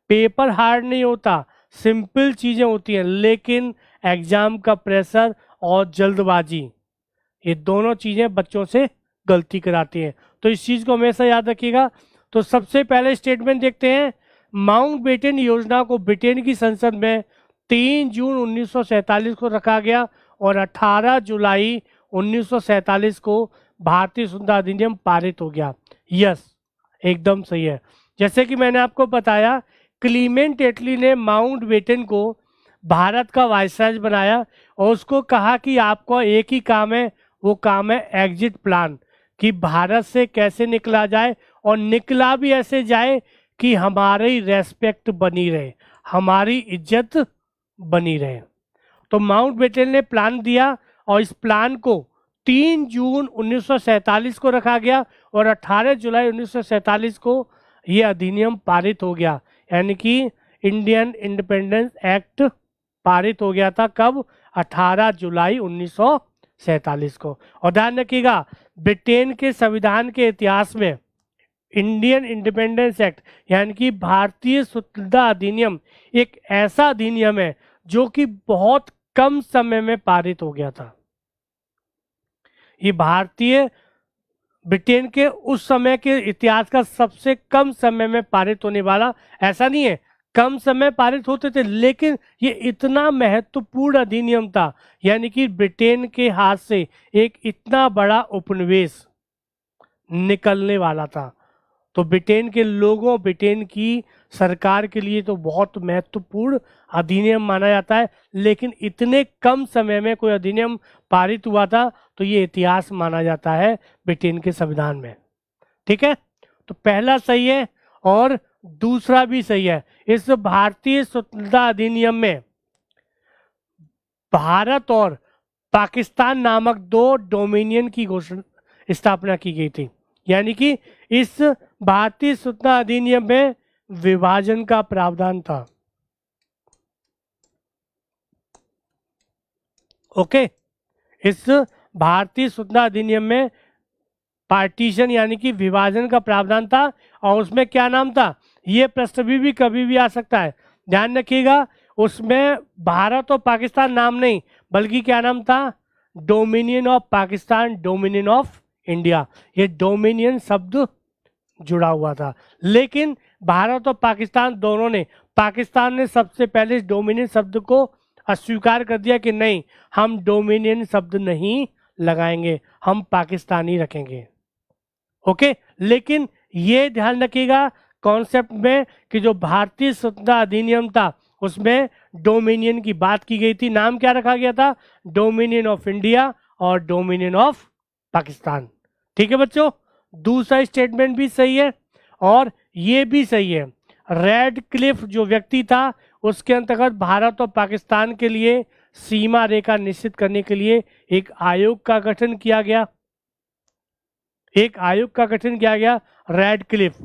पेपर हार्ड नहीं होता, सिंपल चीजें होती हैं, लेकिन एग्जाम का प्रेशर और जल्दबाजी, ये दोनों चीजें बच्चों से गलती कराती हैं। तो इस चीज को हमेशा याद रखिएगा। तो सबसे पहले स्टेटमेंट देखते हैं। माउंटबेटन योजना को ब्रिटेन की संसद में 3 जून 1947 को रखा गया और 18 जुलाई 1947 को भारतीय स्वतंत्रता अधिनियम पारित हो गया। यस, एकदम सही है। जैसे कि मैंने आपको बताया, क्लीमेंट एटली ने माउंटबेटन को भारत का वाइसराय बनाया और उसको कहा कि आपको एक ही काम है, वो काम है एग्जिट प्लान, कि भारत से कैसे निकला जाए और निकला भी ऐसे जाए कि हमारी रेस्पेक्ट बनी रहे, हमारी इज्जत बनी रहे। तो माउंटबेटन ने प्लान दिया और इस प्लान को 3 जून 1947 को रखा गया और 18 जुलाई 1947 को यह अधिनियम पारित हो गया। यानी कि इंडियन इंडिपेंडेंस एक्ट पारित हो गया था। कब? 18 जुलाई 1947 को। और ध्यान रखिएगा, ब्रिटेन के संविधान के इतिहास में इंडियन इंडिपेंडेंस एक्ट यानी कि भारतीय स्वतंत्रता अधिनियम एक ऐसा अधिनियम है जो कि बहुत कम समय में पारित हो गया था। ये भारतीय ब्रिटेन के उस समय के इतिहास का सबसे कम समय में पारित होने वाला, ऐसा नहीं है कम समय पारित होते थे, लेकिन ये इतना महत्वपूर्ण अधिनियम था। यानी कि ब्रिटेन के हाथ से एक इतना बड़ा उपनिवेश निकलने वाला था। तो ब्रिटेन के लोगों, ब्रिटेन की सरकार के लिए तो बहुत महत्वपूर्ण अधिनियम माना जाता है, लेकिन इतने कम समय में कोई अधिनियम पारित हुआ था, तो ये इतिहास माना जाता है ब्रिटेन के संविधान में। ठीक है, तो पहला सही है और दूसरा भी सही है। इस भारतीय स्वतंत्रता अधिनियम में भारत और पाकिस्तान नामक 2 डोमिनियन की स्थापना की गई थी। यानी कि इस भारतीय स्वतंत्रता अधिनियम में विभाजन का प्रावधान था। ओके, इस भारतीय स्वतंत्रता अधिनियम में पार्टीशन यानी कि विभाजन का प्रावधान था। और उसमें क्या नाम था? ये प्रश्न भी कभी भी आ सकता है, ध्यान रखिएगा। उसमें भारत और पाकिस्तान नाम नहीं, बल्कि क्या नाम था? Dominion of Pakistan, dominion of India. ये डोमिनियन शब्द जुड़ा हुआ था, लेकिन भारत और पाकिस्तान दोनों ने, पाकिस्तान ने सबसे पहले डोमिनियन शब्द को अस्वीकार कर दिया कि नहीं, हम डोमिनियन शब्द नहीं लगाएंगे, हम पाकिस्तानी रखेंगे। ओके, लेकिन ये ध्यान रखिएगा कॉन्सेप्ट में कि जो भारतीय स्वतंत्रता अधिनियम था उसमें डोमिनियन की बात की गई थी। नाम क्या रखा गया था? डोमिनियन ऑफ इंडिया और डोमिनियन ऑफ पाकिस्तान। ठीक है बच्चों, दूसरा स्टेटमेंट भी सही है और ये भी सही है। रेड क्लिफ जो व्यक्ति था, उसके अंतर्गत भारत और पाकिस्तान के लिए सीमा रेखा निश्चित करने के लिए एक आयोग का गठन किया गया। एक आयोग का गठन किया गया, रेड क्लिफ।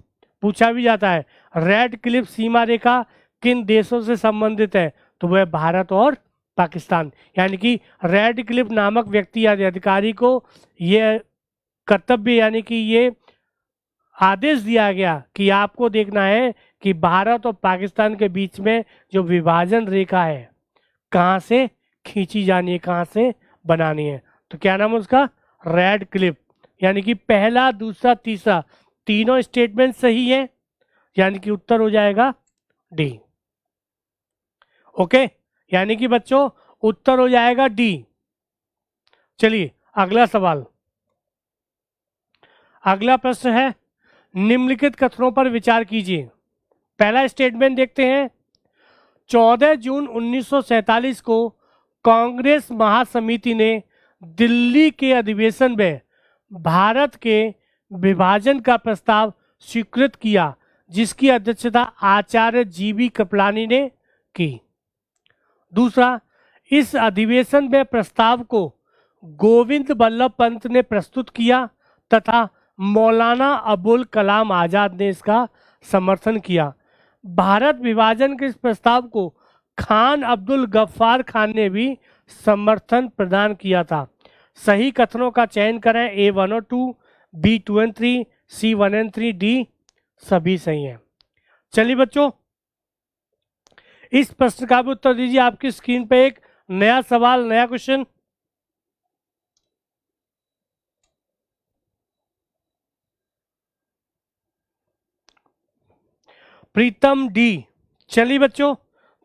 पूछा भी जाता है रेड क्लिफ सीमा रेखा किन देशों से संबंधित है, तो वह भारत और पाकिस्तान। यानी कि रेड क्लिफ नामक व्यक्ति या अधिकारी को यह कर्तव्य यानी कि ये आदेश दिया गया कि आपको देखना है कि भारत और पाकिस्तान के बीच में जो विभाजन रेखा है कहाँ से खींची जानी है, कहाँ से बनानी है। तो क्या नाम है उसका, रेड क्लिफ। यानी कि पहला, दूसरा, तीसरा तीनों स्टेटमेंट सही है, यानी कि उत्तर हो जाएगा डी। ओके, यानी कि बच्चों उत्तर हो जाएगा डी। चलिए अगला सवाल, अगला प्रश्न है निम्नलिखित कथनों पर विचार कीजिए। पहला स्टेटमेंट देखते हैं, 14 जून 1947 को कांग्रेस महासमिति ने दिल्ली के अधिवेशन में भारत के विभाजन का प्रस्ताव स्वीकृत किया, जिसकी अध्यक्षता आचार्य जीबी कृपलानी ने की। दूसरा, इस अधिवेशन में प्रस्ताव को गोविंद बल्लभ पंत ने प्रस्तुत किया तथा मौलाना अबुल कलाम आजाद ने इसका समर्थन किया। भारत विभाजन के इस प्रस्ताव को खान अब्दुल गफ्फार खान ने भी समर्थन प्रदान किया था। सही कथनों का चयन करें, ए 1 और 2, बी 2 और 3, सी 1 और 3, डी सभी सही हैं। चलिए बच्चों इस प्रश्न का भी उत्तर दीजिए। आपकी स्क्रीन पे एक नया सवाल, नया क्वेश्चन। प्रीतम डी। चलिए बच्चों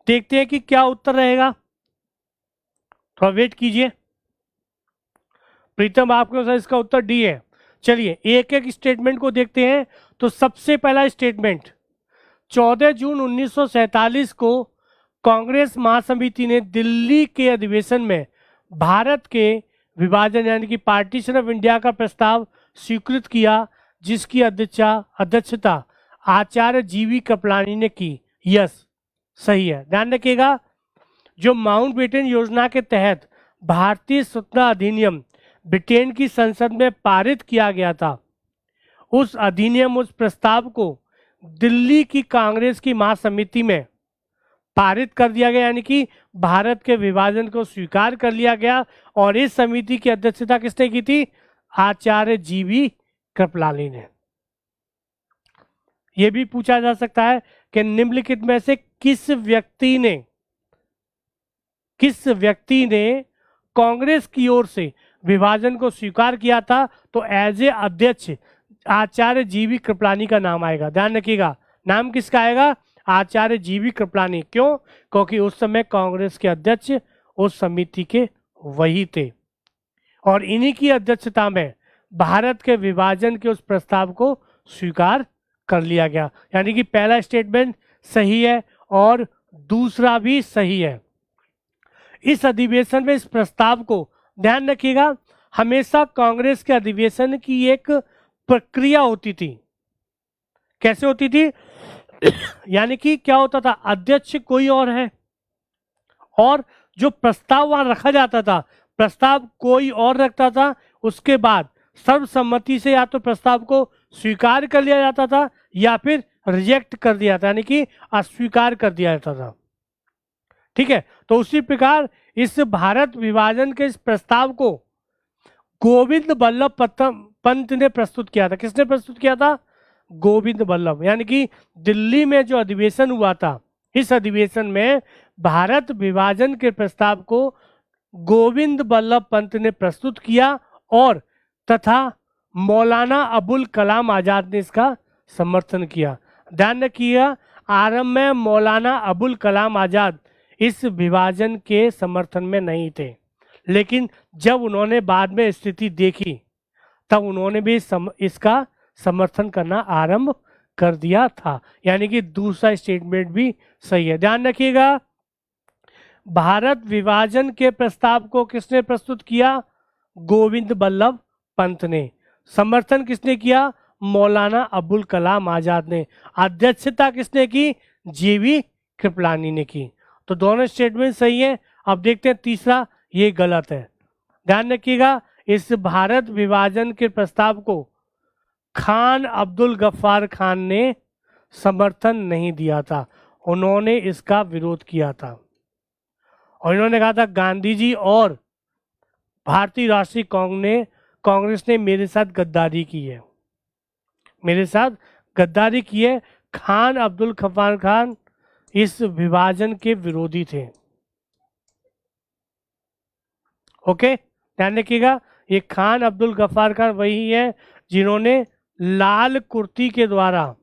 देखते हैं कि क्या उत्तर रहेगा, थोड़ा वेट कीजिए। प्रीतम आपके अनुसार इसका उत्तर डी है। चलिए एक एक स्टेटमेंट को देखते हैं। तो सबसे पहला स्टेटमेंट, 14 जून 1947 को कांग्रेस महासमिति ने दिल्ली के अधिवेशन में भारत के विभाजन यानी कि पार्टीशन ऑफ इंडिया का प्रस्ताव स्वीकृत किया, जिसकी अध्यक्षता आचार्य जीवी कृपलानी ने की। यस सही है। ध्यान रखिएगा, जो माउंटबेटन योजना के तहत भारतीय स्वतंत्रता अधिनियम ब्रिटेन की संसद में पारित किया गया था, उस अधिनियम, उस प्रस्ताव को दिल्ली की कांग्रेस की महासमिति में पारित कर दिया गया, यानी कि भारत के विभाजन को स्वीकार कर लिया गया। और इस समिति की अध्यक्षता किसने की थी, आचार्य जीवी कृपलानी ने। यह भी पूछा जा सकता है कि निम्नलिखित में से किस व्यक्ति ने कांग्रेस की ओर से विभाजन को स्वीकार किया था, तो एज ए अध्यक्ष आचार्य जीवी कृपलानी का नाम आएगा। ध्यान रखिएगा, नाम किसका आएगा, आचार्य जीवी कृपलानी। क्यों, क्योंकि उस समय कांग्रेस के अध्यक्ष उस समिति के वही थे और इन्हीं की अध्यक्षता में भारत के विभाजन के उस प्रस्ताव को स्वीकार कर लिया गया। यानी कि पहला स्टेटमेंट सही है और दूसरा भी सही है। इस अधिवेशन में इस प्रस्ताव को, ध्यान रखिएगा, हमेशा कांग्रेस के अधिवेशन की एक प्रक्रिया होती थी। कैसे होती थी यानी कि क्या होता था, अध्यक्ष कोई और है और जो प्रस्ताव वहां रखा जाता था, प्रस्ताव कोई और रखता था। उसके बाद सर्वसम्मति से या तो प्रस्ताव को स्वीकार कर लिया जाता था या फिर रिजेक्ट कर दिया जाता, यानी कि अस्वीकार कर दिया जाता था। ठीक है, तो उसी प्रकार इस भारत विभाजन के इस प्रस्ताव को गोविंद बल्लभ पंत ने प्रस्तुत किया था। किसने प्रस्तुत किया था, गोविंद बल्लभ। यानी कि दिल्ली में जो अधिवेशन हुआ था, इस अधिवेशन में भारत विभाजन के प्रस्ताव को गोविंद बल्लभ पंत ने प्रस्तुत किया और तथा मौलाना अबुल कलाम आजाद ने इसका समर्थन किया। ध्यान रखिएगा, आरंभ में मौलाना अबुल कलाम आजाद इस विभाजन के समर्थन में नहीं थे, लेकिन जब उन्होंने बाद में स्थिति देखी तब उन्होंने भी इसका समर्थन करना आरंभ कर दिया था। यानी कि दूसरा स्टेटमेंट भी सही है। ध्यान रखिएगा, भारत विभाजन के प्रस्ताव को किसने प्रस्तुत किया, गोविंद बल्लभ पंत ने। समर्थन किसने किया, मौलाना अबुल कलाम आजाद ने। अध्यक्षता किसने की, जीवी कृपलानी ने की। तो दोनों स्टेटमेंट सही है। अब देखते हैं तीसरा, ये गलत है। ध्यान रखिएगा, इस भारत विभाजन के प्रस्ताव को खान अब्दुल गफ्फार खान ने समर्थन नहीं दिया था, उन्होंने इसका विरोध किया था। और इन्होंने कहा था गांधी जी और भारतीय राष्ट्रीय कांग्रेस ने मेरे साथ गद्दारी की है, मेरे साथ गद्दारी की है। खान अब्दुल गफ्फार खान इस विभाजन के विरोधी थे। ओके, ध्यान रखिएगा, ये खान अब्दुल गफ्फार खान वही है जिन्होंने लाल कुर्ती के द्वारा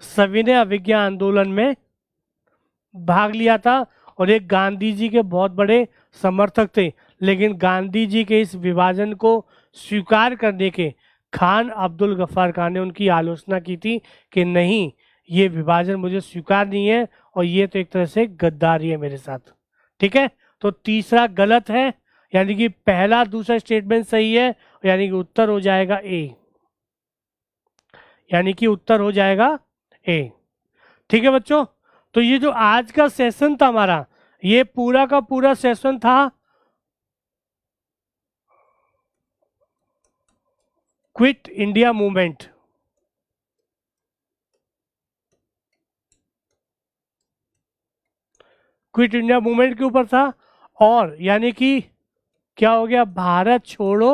सविनय अवज्ञा आंदोलन में भाग लिया था और एक गांधी जी के बहुत बड़े समर्थक थे। लेकिन गांधी जी के इस विभाजन को स्वीकार करने के खान अब्दुल गफ्फार खान ने उनकी आलोचना की थी कि नहीं, ये विभाजन मुझे स्वीकार नहीं है और ये तो एक तरह से गद्दारी है मेरे साथ। ठीक है, तो तीसरा गलत है, यानी कि पहला दूसरा स्टेटमेंट सही है, यानी कि उत्तर हो जाएगा ए, यानी कि उत्तर हो जाएगा ए। ठीक है बच्चों, तो ये जो आज का सेशन था हमारा, ये पूरा का पूरा सेशन था quit India movement. Quit India movement के ऊपर था, और यानी कि क्या हो गया, भारत छोड़ो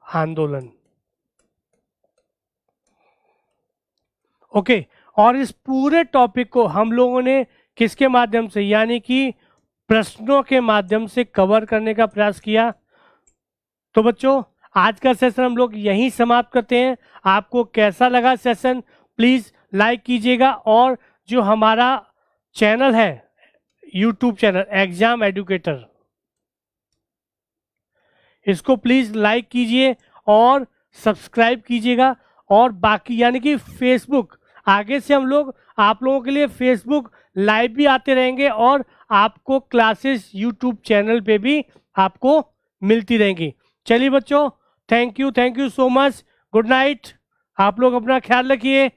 आंदोलन। ओके, और इस पूरे टॉपिक को हम लोगों ने किसके माध्यम से, यानी कि प्रश्नों के माध्यम से कवर करने का प्रयास किया। तो बच्चों, आज का सेशन हम लोग यहीं समाप्त करते हैं। आपको कैसा लगा सेशन, प्लीज लाइक कीजिएगा, और जो हमारा चैनल है यूट्यूब चैनल एग्जाम एडुकेटर, इसको प्लीज लाइक कीजिए और सब्सक्राइब कीजिएगा। और बाकी यानी कि फेसबुक, आगे से हम लोग आप लोगों के लिए फेसबुक लाइव भी आते रहेंगे और आपको क्लासेस यूट्यूब चैनल पे भी आपको मिलती रहेंगी। चलिए बच्चों, thank you so much, good night, आप लोग अपना ख्याल रखिए।